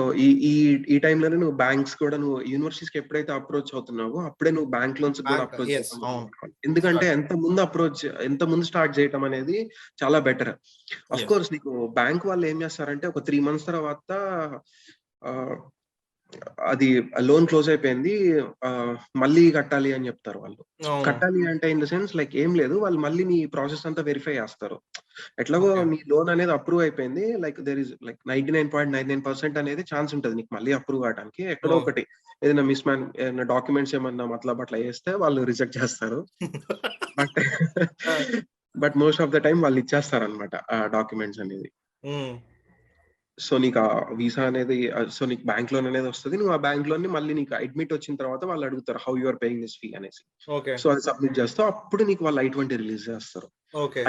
ఈ టైంలోనే నువ్వు బ్యాంక్స్ కూడా, నువ్వు యూనివర్సిటీస్ కి ఎప్పుడైతే అప్రోచ్ అవుతున్నావో అప్పుడే నువ్వు బ్యాంక్ లోన్స్ కూడా అప్రోచ్ చేస్తావు. ఎందుకంటే ఎంత ముందు స్టార్ట్ చేయటం అనేది చాలా బెటర్. అఫ్ కోర్స్ నీకు బ్యాంక్ వాళ్ళు ఏం చేస్తారంటే ఒక 3 months తర్వాత అది లోన్ క్లోజ్ అయిపోయింది, మళ్ళీ కట్టాలి అని చెప్తారు వాళ్ళు. కట్టాలి అంటే ఇన్ ద సెన్స్ లైక్ ఏం లేదు, వాళ్ళు మళ్ళీ నీ ప్రాసెస్ అంతా వెరిఫై చేస్తారు. ఎట్లాగో నీ లోన్ అనేది అప్రూవ్ అయిపోయింది, లైక్ దేర్ ఇస్ లైక్ 99.99% అనేది ఛాన్స్ ఉంటుంది నీకు మళ్ళీ అప్రూవ్ అవడానికి. ఎక్కడో ఒకటి ఏదైనా ఏదైనా డాక్యుమెంట్స్ ఏమన్నా మతలబ్ అట్లా చేస్తే వాళ్ళు రిజెక్ట్ చేస్తారు. But most of the time వాళ్ళు ఇచ్చేస్తారు అనమాట ఆ డాక్యుమెంట్స్ అనేది. సో నీకు ఆ వీసా అనేది, సో నీకు బ్యాంక్ లోన్ అనేది వస్తుంది. నువ్వు ఆ బ్యాంక్ లోన్ ని మళ్ళీ నీకు అడ్మిట్ వచ్చిన తర్వాత వాళ్ళు అడుగుతారు how you are paying this fee అనేసి. సో అది సబ్మిట్ చేస్తావు, అప్పుడు నీకు వాళ్ళు I-20 రిలీజ్ చేస్తారు.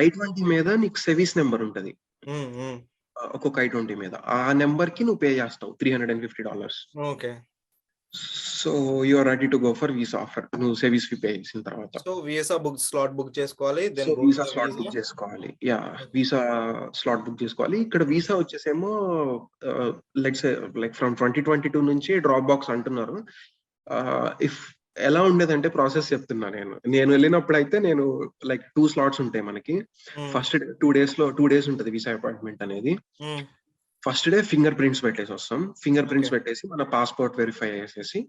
I-20 మీద నీకు సెవీస్ నెంబర్ ఉంటది, ఒక్కొక్క I-20 మీద. ఆ నెంబర్ కి నువ్వు పే చేస్తావు $350. Okay, so you are ready to go for visa offer. నువ్వు సేవిస్ ఫీ పే చేసిన తర్వాత. సో వీసా స్లాట్ బుక్ చేసుకోవాలి, so then go to visa the slot visa. Book చేసుకోవాలి. వీసా స్లాట్ బుక్ చేసుకోవాలి. ఇక్కడ వీసా వచ్చేసేమో let's like from 2022 నుంచి drop box అంటున్నారు. ఇఫ్ ఎలా ఉండేదంటే ప్రాసెస్ చెప్తున్నా నేను వెళ్ళినప్పుడు అయితే నేను లైక్ 2 స్లాట్స్ ఉంటాయి మనకి. ఫస్ట్ 2 days ఉంటుంది వీసా అపాయింట్మెంట్ అనేది. ఫస్ట్ డే ఫింగర్ ప్రింట్స్ పెట్టేసి వస్తాం. ఫింగర్ ప్రింట్స్ పెట్టేసి మన పాస్పోర్ట్ వెరిఫై చేసేసి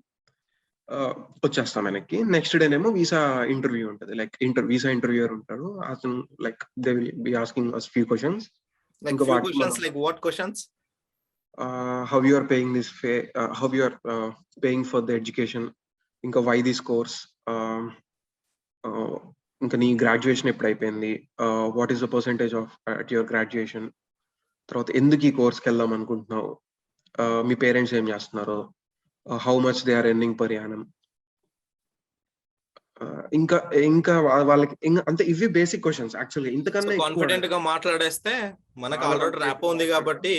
వచ్చేస్తాం వెనక్కి. నెక్స్ట్ డేనేమో వీసా ఇంటర్వ్యూ ఉంటుంది. లైక్ వీసా ఇంటర్వ్యూయర్ ఉంటాడు. అతను like they will be asking us few questions. Like few questions, like what questions? How you are paying this fee, how you are paying for the education, ఇంకా why this course, ఇంకా నీ graduation ఎప్పుడు అయిపోయింది, what is the percentage of at your graduation, తర్వాత ఎందుకు ఈ కోర్స్కి వెళ్దాం అనుకుంటున్నావు, మీ పేరెంట్స్ ఏం చేస్తున్నారు, how much they are earning per annum, ఇంకా ఇంకా వాళ్ళకి అంటే ఇవి బేసిక్ క్వశ్చన్స్. యాక్చువల్లీ ఇంతకన్నా కాన్ఫిడెంట్ గా మాట్లాడేస్తే మనకు ఆల్రెడీ ర్యాప్ ఉంది కాబట్టి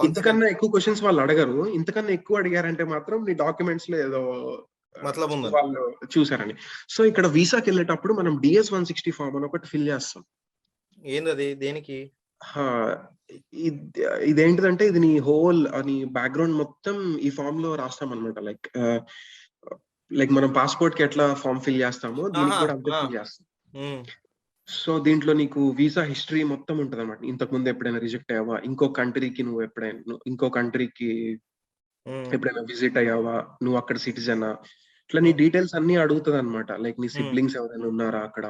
ఇంతకన్నా ఎక్కువ క్వశ్చన్స్ వాళ్ళు అడగరు. ఇంతకన్నా ఎక్కువ అడిగారంటే మాత్రం నీ డాక్యుమెంట్స్ లో ఏదో వాళ్ళు చూసారని. సో ఇక్కడ వీసాకి వెళ్ళేటప్పుడు మనం DS-160 ఫామ్ అని ఒకటి ఫిల్ చేస్తాం. ఏంటది, దేనికి? ఇదేంటిదంటే ఇది నీ హోల్ నీ బ్యాక్గ్రౌండ్ మొత్తం ఈ ఫామ్ లో రాస్తాం అనమాట. లైక్ మనం పాస్పోర్ట్ కి ఎట్లా ఫామ్ ఫిల్ చేస్తామో దీనికి కూడా అంతే ఫిల్ చేస్తాం. సో దీంట్లో నీకు వీసా హిస్టరీ మొత్తం ఉంటది అనమాట. ఇంతకు ముందు ఎప్పుడైనా రిజెక్ట్ అయ్యావా, ఇంకో కంట్రీకి ఎప్పుడైనా విజిట్ అయ్యావా, నువ్వు అక్కడ సిటిజనా, ఇట్లా నీ డీటెయిల్స్ అన్ని అడుగుతుంది అనమాట. లైక్ నీ సిబ్లింగ్స్ ఎవరైనా ఉన్నారా అక్కడ,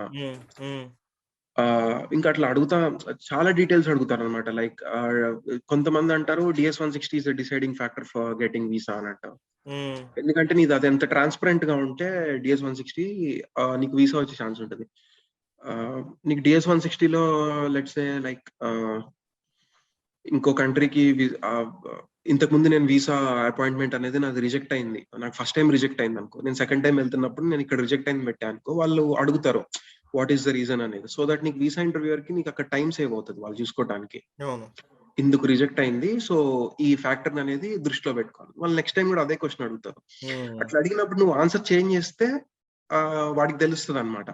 ఇంకా అట్లా చాలా డీటెయిల్స్ అడుగుతారు అనమాట. లైక్ కొంతమంది అంటారు DS-160 is deciding factor for getting visa అని అంటారు. ఎందుకంటే నీది అది ఎంత ట్రాన్స్పరెంట్ గా ఉంటే DS-160 నీకు వీసా వచ్చే ఛాన్స్ ఉంటుంది. నీకు DS-160లో లెట్స్ సే లైక్ ఇంకో కంట్రీకి ఇంతకు ముందు నేను వీసా అపాయింట్మెంట్ అనేది నాది రిజెక్ట్ అయింది, నాకు ఫస్ట్ టైం రిజెక్ట్ అయింది అనుకో, నేను సెకండ్ టైం వెళ్తున్నప్పుడు నేను ఇక్కడ రిజెక్ట్ అయింది పెట్టా అనుకో, వాళ్ళు అడుగుతారు వాట్ ఈస్ ద రీజన్ అనేది. సో దట్ నీకు వీసా ఇంటర్వ్యూయర్ కి నీకు అక్కడ టైం సేవ్ అవుతుంది వాళ్ళు చూసుకోవడానికి ఎందుకు రిజెక్ట్ అయింది. సో ఈ ఫ్యాక్టర్ అనేది దృష్టిలో పెట్టుకోవాలి. వాళ్ళు నెక్స్ట్ టైం కూడా అదే క్వశ్చన్ అడుగుతారు. అట్లా అడిగినప్పుడు నువ్వు ఆన్సర్ చేంజ్ చేస్తే వాడికి తెలుస్తుంది అనమాట.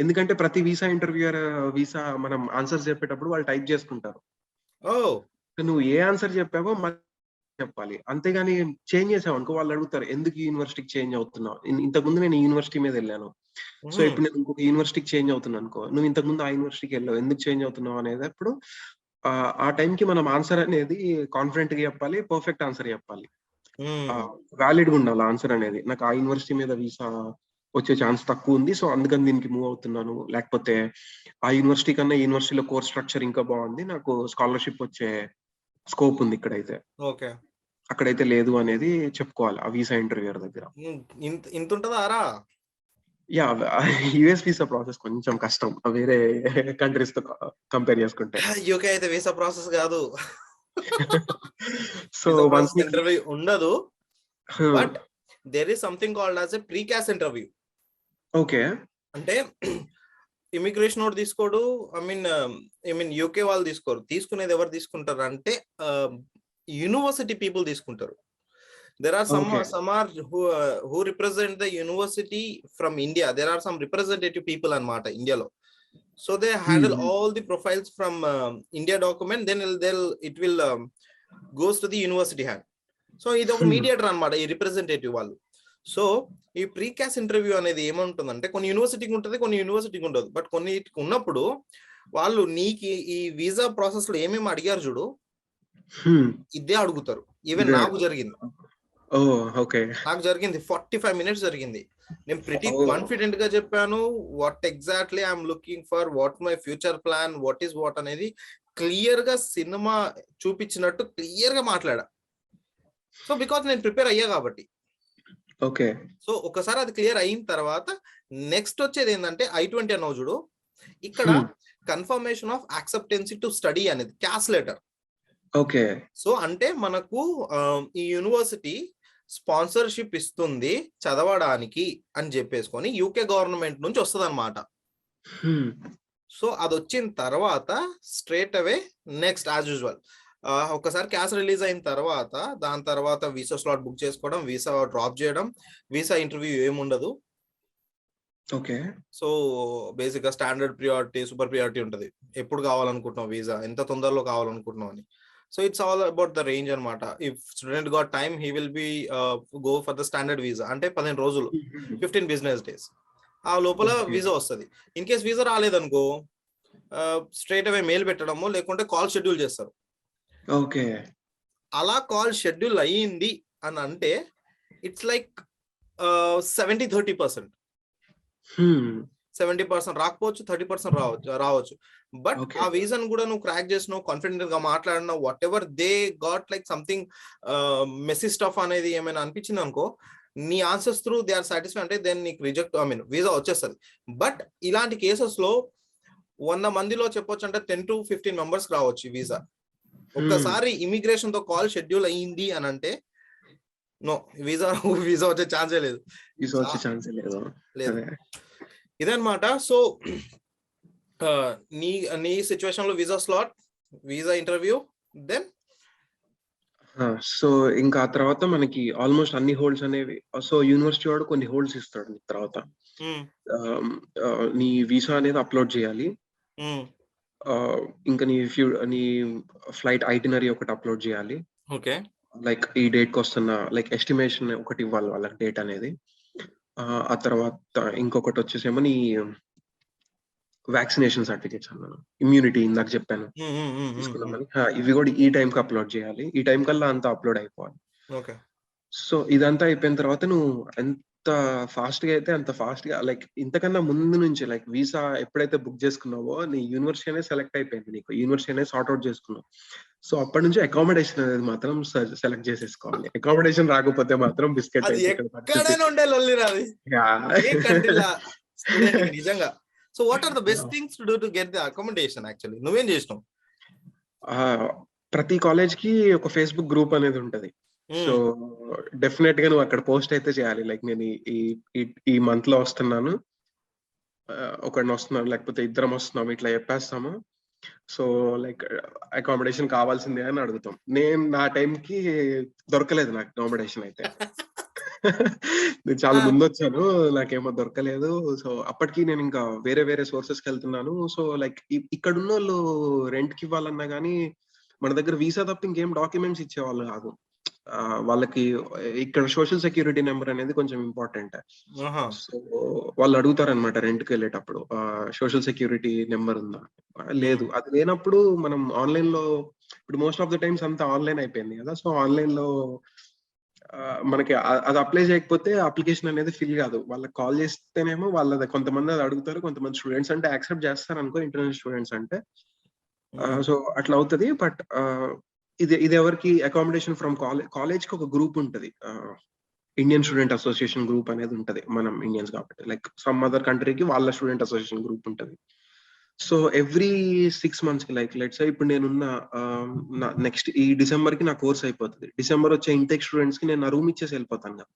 ఎందుకంటే ప్రతి వీసా ఇంటర్వ్యూయర్ వీసా మనం ఆన్సర్ చెప్పేటప్పుడు వాళ్ళు టైప్ చేసుకుంటారు. నువ్వు ఏ ఆన్సర్ చెప్పావో చెప్పాలి, అంతేగాని చేంజ్ చేసావు అనుకో వాళ్ళు అడుగుతారు ఎందుకు ఈ యూనివర్సిటీకి చేంజ్ అవుతున్నావు, ఇంతకుముందు నేను ఈ యూనివర్సిటీ మీద వెళ్ళాను, సో ఇప్పుడు నేను ఇంకొక యూనివర్సిటీకి చేంజ్ అవుతున్నాను అనుకో, నువ్వు ఇంతకుముందు ఆ యూనివర్సిటీకి వెళ్ళావు ఎందుకు చేంజ్ అవుతున్నావు అనేది అప్పుడు ఆ టైంకి మనం ఆన్సర్ అనేది కాన్ఫిడెంట్ గా చెప్పాలి, పర్ఫెక్ట్ ఆన్సర్ చెప్పాలి, వ్యాలిడ్ గా ఉండాలి ఆన్సర్ అనేది. నాకు ఆ యూనివర్సిటీ మీద వీసా వచ్చే ఛాన్స్ తక్కువ ఉంది, సో అందుకని దీనికి మూవ్ అవుతున్నాను, లేకపోతే ఆ యూనివర్సిటీ కన్నా ఈ యూనివర్సిటీలో కోర్స్ స్ట్రక్చర్ ఇంకా బాగుంది, నాకు స్కాలర్షిప్ వచ్చే స్కోప్ ఉంది ఇక్కడైతే, అక్కడైతే లేదు అనేది చెప్పుకోవాలి ఆ వీసా ఇంటర్వ్యూయర్ దగ్గర. ఇంత ఉంటదారా? యుఎస్ వీసా ప్రాసెస్ కొంచెం కష్టం వేరే కంట్రీస్ తో కంపేర్ చేసుకుంటే. యూకే అయితే వీసా ప్రాసెస్ కాదు. సో వన్స్ ఇంటర్వ్యూ ఉండదు, but there is something called as a pre CAS interview. Okay, అంటే ఇమిగ్రేషన్ వాడు తీసుకోడు, ఐ మీన్ యూకే వాళ్ళు తీసుకోరు. తీసుకునేది ఎవరు తీసుకుంటారు అంటే యూనివర్సిటీ పీపుల్ తీసుకుంటారు. There are some are who represent the university from India. There are some representative people anamata India lo. So they handle all the profiles from India document, then it will goes to the university hand. So idu oka mediator anamata ee representative vallu. So ఈ ప్రీకాస్ interview అనేది ఏముంటుందంటే కొన్ని యూనివర్సిటీకి ఉంటుంది, కొన్ని యూనివర్సిటీకి ఉండదు. But కొన్ని ఉన్నప్పుడు వాళ్ళు నీకు ఈ వీసా ప్రాసెస్ లో ఏమేమి అడిగారు చూడు, ఇదే అడుగుతారు. ఈవెన్ నాకు జరిగింది. నాకు జరిగింది 45 minutes జరిగింది. నేను ప్రిటీ కాన్ఫిడెంట్ గా చెప్పాను what exactly I'm looking for, what my future plan, what is what అనేది క్లియర్ గా సినిమా చూపించినట్టు క్లియర్ గా మాట్లాడా. సో బికాస్ నేను ప్రిపేర్ అయ్యా కాబట్టి. ఓకే, సో ఒకసారి అది క్లియర్ అయిన తర్వాత నెక్స్ట్ వచ్చేది ఏంటంటే I-20 అన్నావు చూడు, ఇక్కడ confirmation of acceptancy to study అనేది క్యాస్ లెటర్. ఓకే, సో అంటే మనకు ఈ యూనివర్సిటీ స్పాన్సర్షిప్ ఇస్తుంది చదవడానికి అని చెప్పేసుకొని యూకే గవర్నమెంట్ నుంచి వస్తుంది అనమాట. సో అది వచ్చిన తర్వాత straight away next as usual ఒక్కసారి క్యాష్ రిలీజ్ అయిన తర్వాత దాని తర్వాత వీసా స్లాట్ బుక్ చేసుకోవడం, వీసా డ్రాప్ చేయడం, వీసా ఇంటర్వ్యూ ఏముండదు. ఓకే. సో బేసిక్ గా స్టాండర్డ్ ప్రియారిటీ, సూపర్ ప్రియారిటీ ఉంటది. ఎప్పుడు కావాలనుకుంటున్నావు వీసా, ఎంత తొందరలో కావాలనుకుంటున్నావు అని. So it's all about the range అనమాట. If student got time he will be go for the standard visa, అంటే 15 రోజులు, 15 బిజినెస్ డేస్. ఆ లోపల ఓకే. వీసా వస్తుంది. ఇన్ కేస్ వీసా రాలేదనుకో స్ట్రైట్ అవే మెయిల్ పెట్టడము, లేకుంటే కాల్ షెడ్యూల్ చేస్తారు. ఓకే. అలా కాల్ షెడ్యూల్ అయ్యింది అని అంటే ఇట్స్ లైక్ 70-30%. హ్మ్. 70% రాకపోవచ్చు, 30% రావచ్చు. But okay. ఆ వీసాను కూడా నువ్వు క్రాక్ చేసినావు, కాన్ఫిడెంట్ గా మాట్లాడినావు, whatever they got like something messy stuff అనేది ఏమైనా అనిపించింది అనుకో, నీ answers through they are satisfy అంటే దెన్ నీకు రిజెక్ట్ వీసా వచ్చేస్తుంది. బట్ ఇలాంటి కేసెస్ లో 100 మందిలో చెప్పొచ్చు అంటే 10 to 15 మెంబర్స్ రావచ్చు ఈ వీసా. ఒక్కసారి ఇమిగ్రేషన్ తో కాల్ షెడ్యూల్ అయ్యింది అని అంటే నో, వీసా వచ్చే ఛాన్సే లేదు. వీసా వచ్చే ఛాన్సే లేదు. లేదు. ఇదన్నమాట. సో నీ సిచ్యువేషన్ లో visa slot, visa interview, then so ఇంకా ఆ తర్వాత మనకి ఆల్మోస్ట్ అన్ని హోల్డ్స్ అనేవి, సో యూనివర్సిటీ వాడు కొన్ని హోల్డ్స్ ఇస్తాడు తర్వాత. నీ వీసా అనేది అప్లోడ్ చేయాలి. ఇంకా నీ ఫ్లైట్ ఐటినరీ ఒకటి అప్లోడ్ చేయాలి. ఓకే. లైక్ ఈ డేట్ కి వస్తున్న లైక్ ఎస్టిమేషన్ ఒకటి ఇవ్వాలి వాళ్ళకి, డేట్ అనేది. ఆ తర్వాత ఇంకొకటి వచ్చేసేమో నీ వ్యాక్సినేషన్ సర్టిఫికేట్స్ అన్నాను, ఇమ్యూనిటీ ఇందాక చెప్పాను తీసుకున్నామని, ఇవి కూడా ఈ టైం కి అప్లోడ్ చేయాలి. ఈ టైం కల్లా అంతా అప్లోడ్ అయిపోవాలి. ఓకే. సో ఇదంతా అయిపోయిన తర్వాత నువ్వు ఎంత ఫాస్ట్ గా అయితే అంత ఫాస్ట్ గా, లైక్ ఇంతకన్నా ముందు నుంచి లైక్ వీసా ఎప్పుడైతే బుక్ చేసుకున్నావో నీ యూనివర్సిటీ అనేది సెలెక్ట్ అయిపోయింది, నీకు యూనివర్సిటీ అనేది సార్ట్అవుట్ చేసుకున్నావు. సో అప్పటి నుంచి అకామిడేషన్ అనేది మాత్రం సెలెక్ట్ చేసేసుకోవాలి. అకామిడేషన్ రాకపోతే మాత్రం బిస్కెట్ నిజంగా. So what are the best things to do to get the accommodation? Actually నువ్వేం చేసినావు? ప్రతి కాలేజ్ కి ఒక ఫేస్బుక్ గ్రూప్ అనేది ఉంటది. సో డెఫినెట్ గా నువ్వు అక్కడ పోస్ట్ అయితే చేయాలి, లైక్ నేను ఈ మంత్ లో వస్తున్నాను, ఒకడిని వస్తున్నాను, లేకపోతే ఇద్దరం వస్తున్నాము, ఇట్లా చెప్పేస్తాము. సో లైక్ అకామిడేషన్ కావాల్సిందే అని అడుగుతాం. నేను నా టైంకి దొరకలేదు నాకు అకామిడేషన్ అయితే. నేను చాలా ముందు వచ్చాను, నాకేమో దొరకలేదు. సో అప్పటికి నేను ఇంకా వేరే వేరే సోర్సెస్కి వెళ్తున్నాను. సో లైక్ ఇక్కడ ఉన్న వాళ్ళు రెంట్ కి ఇవ్వాలన్నా గానీ మన దగ్గర వీసా తప్ప ఇంకేం డాక్యుమెంట్స్ ఇచ్చేవాళ్ళు కాదు. వాళ్ళకి ఇక్కడ సోషల్ సెక్యూరిటీ నెంబర్ అనేది కొంచెం ఇంపార్టెంట్. సో వాళ్ళు అడుగుతారు అనమాట రెంట్ కి వెళ్ళేటప్పుడు, సోషల్ సెక్యూరిటీ నెంబర్ ఉందా, లేదు. అది లేనప్పుడు మనం ఆన్లైన్ లో, ఇప్పుడు మోస్ట్ ఆఫ్ ద టైమ్స్ అంతా ఆన్లైన్ అయిపోయింది కదా, సో ఆన్లైన్ లో మనకి అది అప్లై చేయకపోతే అప్లికేషన్ అనేది ఫిల్ కాదు. వాళ్ళకి కాల్ చేస్తేనేమో వాళ్ళది కొంతమంది అది అడుగుతారు, కొంతమంది స్టూడెంట్స్ అంటే యాక్సెప్ట్ చేస్తారు అనుకో, ఇంటర్నేషనల్ స్టూడెంట్స్ అంటే. సో అట్లా అవుతుంది. బట్ ఇది ఎవరికి అకామిడేషన్ ఫ్రమ్ కాలేజ్ కి ఒక గ్రూప్ ఉంటది, ఇండియన్ స్టూడెంట్ అసోసియేషన్ గ్రూప్ అనేది ఉంటది. మనం ఇండియన్స్ కాబట్టి లైక్ సమ్ అదర్ కంట్రీకి వాళ్ళ స్టూడెంట్ అసోసియేషన్ గ్రూప్ ఉంటది. సో ఎవ్రీ 6 months కి, లైక్ లెట్స్ సే ఇప్పుడు నేనున్న నెక్స్ట్ ఈ డిసెంబర్ కి నా కోర్స్ అయిపోతుంది. డిసెంబర్ వచ్చే ఇంటెక్ స్టూడెంట్స్ కి నేను నా రూమ్ ఇచ్చేసి వెళ్ళిపోతాను కదా.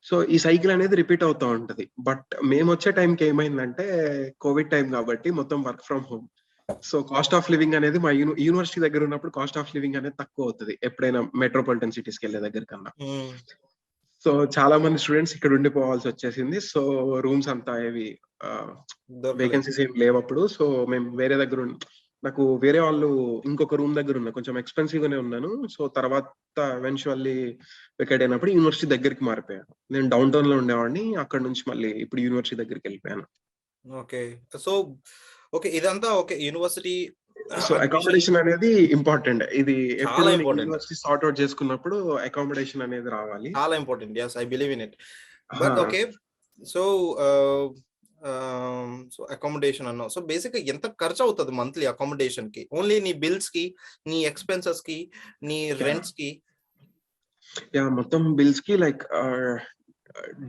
సో ఈ సైకిల్ అనేది రిపీట్ అవుతా ఉంటది. బట్ మేము వచ్చే టైంకి ఏమైందంటే కోవిడ్ టైం కాబట్టి మొత్తం work from home. So cost of living అనేది మా యూనివర్సిటీ దగ్గర ఉన్నప్పుడు కాస్ట్ ఆఫ్ లివింగ్ అనేది తక్కువ అవుతుంది ఎప్పుడైనా మెట్రోపాలిటన్ సిటీస్ కి వెళ్ళే దగ్గర కన్నా. సో చాలా మంది స్టూడెంట్స్ ఇక్కడ ఉండిపోవాల్సి వచ్చేసింది. సో రూమ్స్ అంతా ఏవి వేకెన్సీస్ ఏం లేవు అప్పుడు. సో మేము వేరే దగ్గర నాకు వేరే వాళ్ళు ఇంకొక రూమ్ దగ్గర ఉన్నా, కొంచెం ఎక్స్పెన్సివ్ గానే ఉన్నాను. సో తర్వాత ఎవెన్చువల్లీ వెకేట్ అయినప్పుడు యూనివర్సిటీ దగ్గరికి మారిపోయాను. నేను డౌన్ టౌన్ లో ఉండేవాడిని, అక్కడ నుంచి మళ్ళీ ఇప్పుడు యూనివర్సిటీ దగ్గరికి వెళ్ళిపోయాను. ఓకే. సో ఓకే, ఇదంతా ఓకే. యూనివర్సిటీ సో అకామిడేషన్ అనేది ఇంపార్టెంట్. ఇది చాలా ఇంపార్టెంట్. యూనివర్సిటీ సార్ట్ అవుట్ చేసుకున్నప్పుడు అకామిడేషన్ అనేది రావాలి, చాలా important. yes, I believe in it. But okay, so so accommodation అన్నావు. సో బేసిక్ గా ఎంత ఖర్చు అవుతుంది మంత్లీ అకామిడేషన్ కి? ఓన్లీ నీ బిల్స్ కి, నీ ఎక్స్పెన్సెస్ కి, నీ రెంట్స్ కి? మొత్తం బిల్స్ కి లైక్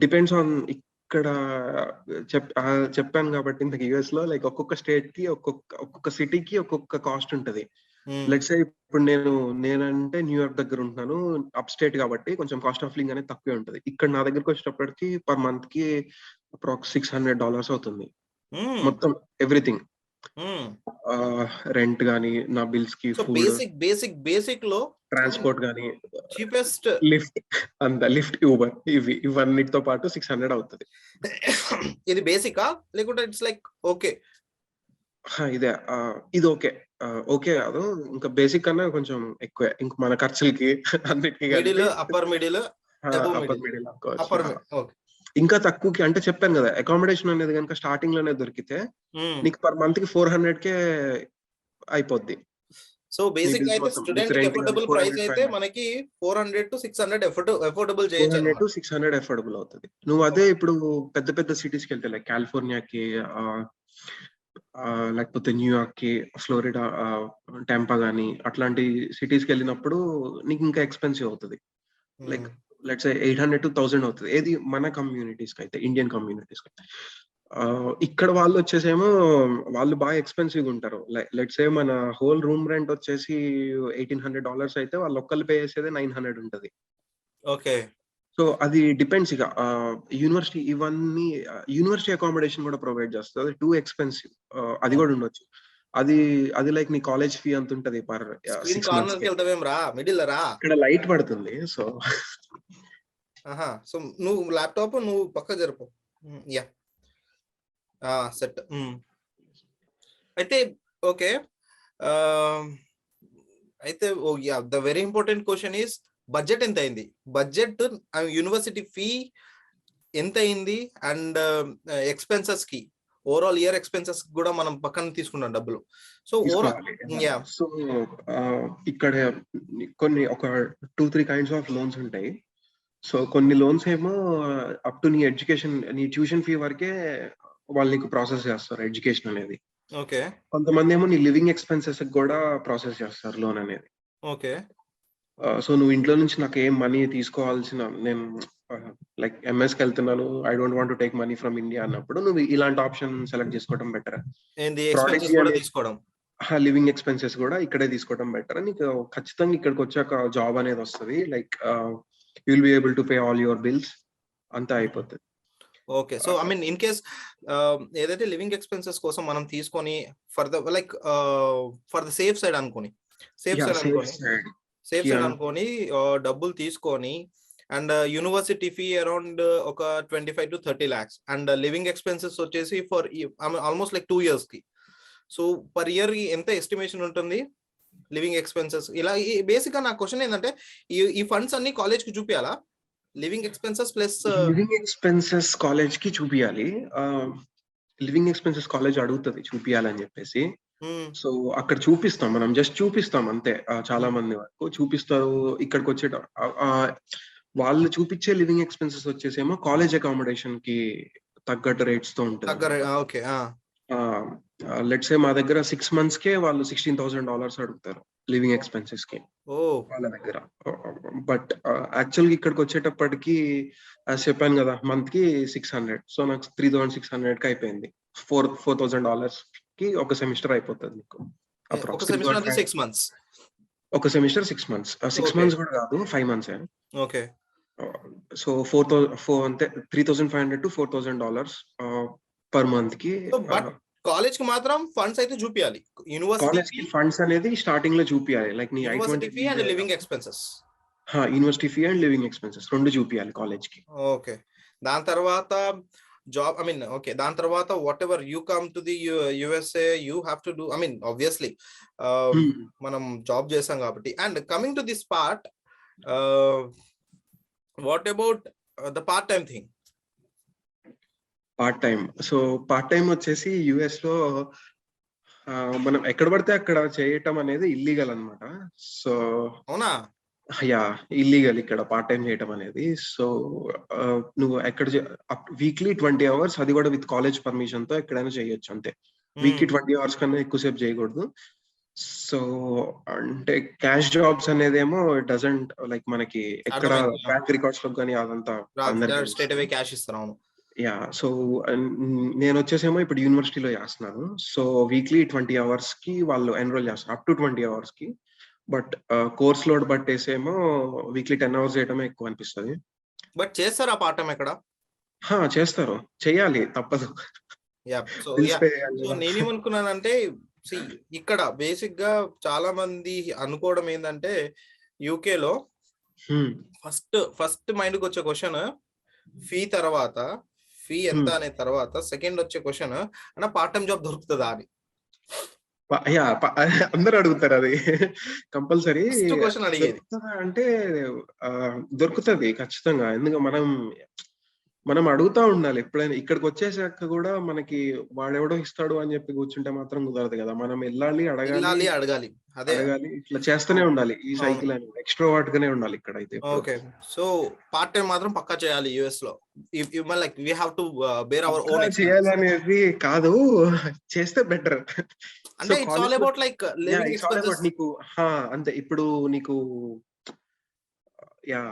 డిపెండ్స్ ఆన్. ఇక్కడ చెప్పాను కాబట్టి ఇంత యుఎస్ లో లైక్ ఒక్కొక్క స్టేట్ కి ఒక్కొక్క సిటీకి ఒక్కొక్క కాస్ట్ ఉంటది. లెట్స్ సే ఇప్పుడు నేనంటే న్యూయార్క్ దగ్గర ఉంటున్నాను, అప్ స్టేట్ కాబట్టి కొంచెం కాస్ట్ ఆఫ్ లివింగ్ అనేది తక్కువే ఉంటది. ఇక్కడ నా దగ్గరకు వచ్చేటప్పటికి పర్ మంత్ కి అప్రాక్స్ $600 అవుతుంది మొత్తం ఎవ్రీథింగ్. రెంట్ గానీ, నా బిల్స్ కి, సో ఫుడ్, బేసిక్ లో ట్రాన్స్పోర్ట్ గానీ, చీపెస్ట్ లిఫ్ట్, లిఫ్ట్, ఊబర్ ఇవన్నిటితో పాటు 600 అవుతుంది. ఇది బేసికా లేకుంటే ఇట్స్ లైక్ ఓకే? ఇదే ఇది ఓకే. ఓకే కాదు, ఇంకా బేసిక్ కన్నా కొంచెం ఎక్కువే. ఇంక మన ఖర్చులకి అన్నిటికీ మిడిల్, కలిపి upper middle, above upper middle, middle అనుకోవచ్చు. Upper okay. ఇంకా తక్కువకి అంటే చెప్పాను కదా, అకామిడేషన్ అనేది కనుక స్టార్టింగ్ లోనే దొరికితే నీకు పర్ మంత్ కి 400K అయిపోద్ది. సో బేసిక్ అయితే విత్ స్టూడెంట్ కి రెంట్ ఎఫోర్డబుల్ ప్రైస్ అయితే మనకి 400 to 600 ఎఫోర్డబుల్ చేయొచ్చు 400 to 600 ఎఫోర్డబుల్ అవుతుంది. నువ్వు అదే ఇప్పుడు పెద్ద పెద్ద సిటీస్కి వెళ్తే, లైక్ కాలిఫోర్నియాకి, లేకపోతే న్యూయార్క్ కి, ఫ్లోరిడా, టెంపా గానీ అట్లాంటి సిటీస్కి వెళ్ళినప్పుడు నీకు ఇంకా ఎక్స్పెన్సివ్ అవుతుంది. లైక్ లెట్స్ 800 to 1000 అవుతుంది. ఏది మన కమ్యూనిటీస్ కి అయితే, ఇండియన్ కమ్యూనిటీస్ కి. ఇక్కడ వాళ్ళు వచ్చేసేమో వాళ్ళు బాగా ఎక్స్పెన్సివ్ ఉంటారు. లెట్స్ సే మన హోల్ రూమ్ రెంట్ వచ్చేసి $1800 అయితే వాళ్ళు ఒక్కళ్ళు పే చేసేదే 900 ఉంటది. ఓకే. సో అది డిపెండ్స్ ఇక యూనివర్సిటీ ఇవన్నీ యూనివర్సిటీ అకామిడేషన్ కూడా ప్రొవైడ్ చేస్తుంది. అది టూ ఎక్స్పెన్సివ్, అది కూడా ఉండొచ్చు. అది లైక్ నీ కాలేజ్ ఫీ అంత ఉంటది పర్ స్క్రీన్ 6 కార్నర్ months కి వెళ్తావేం రా, మిడిల్ రా. ఇక్కడ లైట్ పడుతుంది. సో సో నువ్వు ల్యాప్టాప్ నువ్వు పక్క జరుపు. Yeah set. అయితే ఓకే. అయితే the very important question is budget ఎంత అయింది? బడ్జెట్ యూనివర్సిటీ ఫీ ఎంత అయింది? అండ్ ఎక్స్పెన్సెస్ కి, ఓవరాల్ ఇయర్ ఎక్స్పెన్సెస్ కూడా మనం పక్కన తీసుకున్నాం డబ్బులు. సో సో ఇక్కడ కొన్ని ఒక 2-3 kinds ఆఫ్ లోన్స్ ఉంటాయి. సో కొన్ని లోన్స్ ఏమో అప్ టు నీ ఎడ్యుకేషన్, నీ ట్యూషన్ ఫీ వరకే వాళ్ళు నీకు ప్రాసెస్ చేస్తారు ఎడ్యుకేషన్ అనేది. ఓకే. కొంతమంది ఏమో నీ లివింగ్ ఎక్స్పెన్సెస్ కూడా ప్రాసెస్ చేస్తారు లోన్ అనేది. ఓకే. సో నువ్వు ఇంట్లో నుంచి నాకు ఏం మనీ తీసుకోవాల్సిన, నేను లైక్ ఎంఎస్కి వెళ్తున్నాను, I don't want to take money from India అన్నప్పుడు నువ్వు ఇలాంటి ఆప్షన్ సెలెక్ట్ చేసుకోవడం బెటర్. లివింగ్ ఎక్స్పెన్సెస్ కూడా ఇక్కడే తీసుకోవడం బెటర్. నీకు ఖచ్చితంగా ఇక్కడికి వచ్చాక జాబ్ అనేది వస్తుంది. Like you will be able to pay all your bills, అంతా అయిపోతుంది. Okay. So I mean in case ఏదైతే లివింగ్ ఎక్స్పెన్సెస్ కోసం మనం తీసుకొని for the like for the safe side అనుకోని డబ్బులు తీసుకొని, అండ్ యూనివర్సిటీ ఫీ అరౌండ్ ఒక 25 to 30 lakhs, and living expenses వచ్చేసి ఫర్ ఆల్మోస్ట్ లైక్ 2 years కి. సో పర్ ఇయర్ ఎంత ఎస్టిమేషన్ ఉంటుంది లివింగ్ ఎక్స్పెన్సెస్? ఇలా బేసిక్ గా నా క్వశ్చన్ ఏంటంటే, ఈ ఫండ్స్ అన్ని కాలేజ్ కి చూపించాలా? Living expenses plus living expenses college కి చూపియాలి. లివింగ్ ఎక్స్పెన్సెస్ కాలేజ్ అడుగుతుంది చూపియాలని చెప్పేసి. సో అక్కడ చూపిస్తాం, మనం జస్ట్ చూపిస్తాం అంతే. చాలా మంది వరకు చూపిస్తారు. ఇక్కడికి వచ్చేట వాళ్ళు చూపించే లివింగ్ ఎక్స్పెన్సెస్ వచ్చేసేమో కాలేజ్ అకామిడేషన్ కి తగ్గట్టు రేట్స్ తో ఉంటుంది. ఓకే. లెట్స్ సే మా దగ్గర 6 months కే వాళ్ళు $16,000 అడుగుతారు లివింగ్ ఎక్స్పెన్సెస్ కి వాళ్ళ దగ్గర. బట్ యాక్చువల్ గా ఇక్కడికి వచ్చేటప్పటికి చెప్పాను కదా, మంత్ కి 600. సో నాకు 3600 కి అయిపోయింది. $4,000 కి ఒక సెమిస్టర్ అయిపోతుంది నీకు. ఒక సెమిస్టర్ 6 months. ఒక సెమిస్టర్ 6 months. 6 months కూడా కాదు, 5 months. Okay. So 3,500 to $4,000 per month కి. కాలేజ్ కి మాత్రం ఫండ్స్ అయితే చూపియాలి. యూనివర్సిటీ ఫండ్స్ అనేది స్టార్టింగ్ లో చూపియాలి. లైక్ నీ university fee and living expenses. University fee and living expenses రెండు చూపియాలి కాలేజ్ కి. ఓకే. దాని తర్వాత జాబ్, ఐ మీన్ ఓకే, దాని తర్వాత what ever you come to the USA, you have to do, I mean obviously మనం job చేసాం కాబట్టి. And coming to this part, what about the part time thing? Part time. So part time వచ్చేసి US లో మనం ఎక్కడ పడితే అక్కడ చేయటం అనేది ఇల్లీగల్ అన్నమాట. సో అవునా? యా, ఇల్లీగల్ ఇక్కడ పార్ట్ టైం చేయటం అనేది. సో నువ్వు ఎక్కడ వీక్లీ 20 hours, అది కూడా విత్ కాలేజ్ పర్మిషన్ తో ఎక్కడైనా చేయొచ్చు అంతే. వీక్లీ 20 hours కన్నా ఎక్కువసేపు చేయకూడదు. సో అంటే క్యాష్ జాబ్స్ అనేదేమో డజంట్ లైక్ మనకి ఎక్కడ బ్యాంక్ రికార్డ్స్ లో కానీ అదంతా స్ట్రైట్ అవే క్యాష్ ఇస్తాను. యా. సో నేను వచ్చేసేమో ఇప్పుడు యూనివర్సిటీలో చేస్తున్నాను. సో వీక్లీ 20 hours కి వాళ్ళు ఎన్రోల్ చేస్తారు, అప్ టు 20 hours కి. బట్ కోర్స్ లోడ్ బట్టేసేమో వీక్లీ 10 hours చేయటమే ఎక్కువ అనిపిస్తుంది. బట్ చేస్తారా పార్ట్ టైం ఎక్కడ? చేస్తారు, చెయ్యాలి, తప్పదు. సో తెలిసిపోయాయి కదా. నేనేమనుకున్నానంటే ఇక్కడ బేసిక్ గా చాలా మంది అనుకోవడం ఏంటంటే యూకేలో ఫస్ట్ మైండ్ కి వచ్చే క్వశ్చన్ ఫీ తర్వాత ఫీ ఎంత అనే తర్వాత సెకండ్ వచ్చే క్వశ్చన్ అన్న పార్ట్ టైం జాబ్ దొరుకుతుందా అని. అందరూ అడుగుతారు అది కంపల్సరీ. ఫస్ట్ క్వశ్చన్ అడిగేది. అంటే దొరుకుతుంది ఖచ్చితంగా. ఎందుకంటే మనం అడుగుతా ఉండాలి ఎప్పుడైనా. ఇక్కడికి వచ్చేసాక కూడా మనకి వాడెవడో ఇస్తాడు అని చెప్పి కూర్చుంటే మాత్రం కుదరదు కదా. మనం వెళ్ళాలి, అడగాలి. అడగాలి, ఇట్లా చేస్తూనే ఉండాలి. ఈ సైకిల్ అని ఎక్స్ట్రోవర్ట్ గానే ఉండాలి ఇక్కడ అయితే. ఓకే, సో పార్ట్ టైం మాత్రం పక్కా చేయాలి యుఎస్ లో. Like we have to bear our own చేయాలనేది కాదు, చేస్తే బెటర్. అంటే it's all about like living expenses. నీకు అంతే. ఇప్పుడు నీకు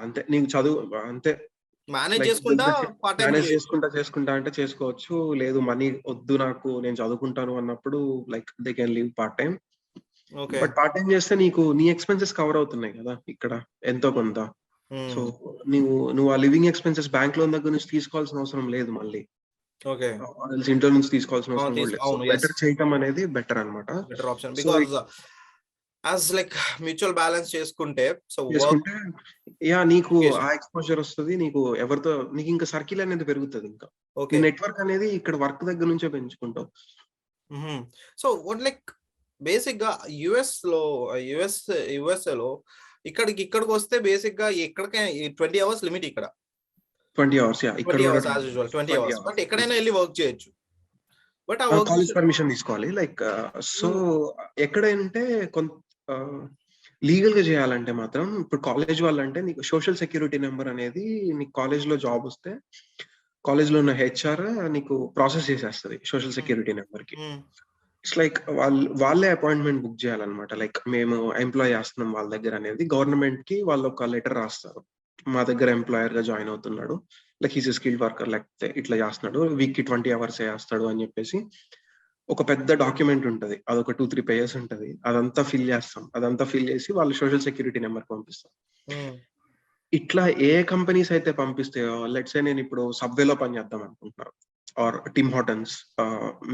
అంతే, నీకు చదువు అంతే మేనేజ్ చేసుకుంటా పార్ట్ టైం చేసుకుంటా అంటే చేసుకోవచ్చు. లేదు మనీ వద్దు నాకు, నేను చదువుకుంటాను అన్నప్పుడు like they can leave part time. But part time చేస్తే నీకు నీ ఎక్స్పెన్సెస్ కవర్ అవుతున్నాయి కదా ఇక్కడ ఎంతో కొంత. సో నువ్వు ఆ లివింగ్ ఎక్స్పెన్సెస్ బ్యాంక్ లోన్ దగ్గర నుంచి తీసుకోవాల్సిన అవసరం లేదు మళ్ళీ. ఇంట్లో నుంచి తీసుకోవాల్సిన అవసరం లేదు. బెటర్ చేయటం అనేది బెటర్ అన్నమాట. Better option because as like mutual balance చేసుకుంటే సో నీకు ఆ ఎక్స్పోజర్ వస్తుంది. నీకు ఎవరితో నీకు ఇంకా సర్కిల్ అనేది పెరుగుతుంది. ఇంకా నెట్వర్క్ అనేది ఇక్కడ వర్క్ దగ్గర నుంచే పెంచుకుంటావు. సో లైక్ బేసిక్ గా యుఎస్ఏ లో ఇక్కడికి వస్తే బేసిక్ గా ఎక్కడికైనా 20 hours లిమిట్. ఇక్కడ 20 hours 20 hours బట్ ఎక్కడైనా వెళ్ళి వర్క్ చేయొచ్చు. బట్ ఆ కాలేజ్ పర్మిషన్ తీసుకోవాలి. లైక్ సో ఎక్కడైతే లీగల్ గా చేయాలంటే మాత్రం ఇప్పుడు కాలేజ్ వాళ్ళంటే నీకు సోషల్ సెక్యూరిటీ నెంబర్ అనేది నీకు కాలేజ్ లో జాబ్ వస్తే కాలేజ్ లో ఉన్న హెచ్ఆర్ నీకు ప్రాసెస్ చేసేస్తుంది సోషల్ సెక్యూరిటీ నెంబర్ కి. ఇట్స్ లైక్ వాళ్ళే అపాయింట్మెంట్ బుక్ చేయాలన్నమాట. లైక్ మేము ఎంప్లాయ్ చేస్తున్నాం వాళ్ళ దగ్గర అనేది గవర్నమెంట్ కి వాళ్ళు ఒక లెటర్ రాస్తారు. మా దగ్గర ఎంప్లాయర్ గా జాయిన్ అవుతున్నాడు, లైక్ ఈజ్ స్కిల్డ్ వర్కర్, లేకపోతే ఇట్లా చేస్తున్నాడు, వీక్ కి 20 hours చేస్తాడు అని చెప్పేసి ఒక పెద్ద డాక్యుమెంట్ ఉంటది. అదొక 2-3 pages ఉంటది. అదంతా ఫిల్ చేస్తాం. అదంతా ఫిల్ చేసి వాళ్ళు సోషల్ సెక్యూరిటీ నెంబర్ పంపిస్తాం. ఇట్లా ఏ కంపెనీస్ అయితే పంపిస్తాయో, లెట్స్ సే నేను ఇప్పుడు సబ్వేలో పని చేద్దాం అనుకుంటున్నాను, ఆర్ టిమ్ హార్టన్స్,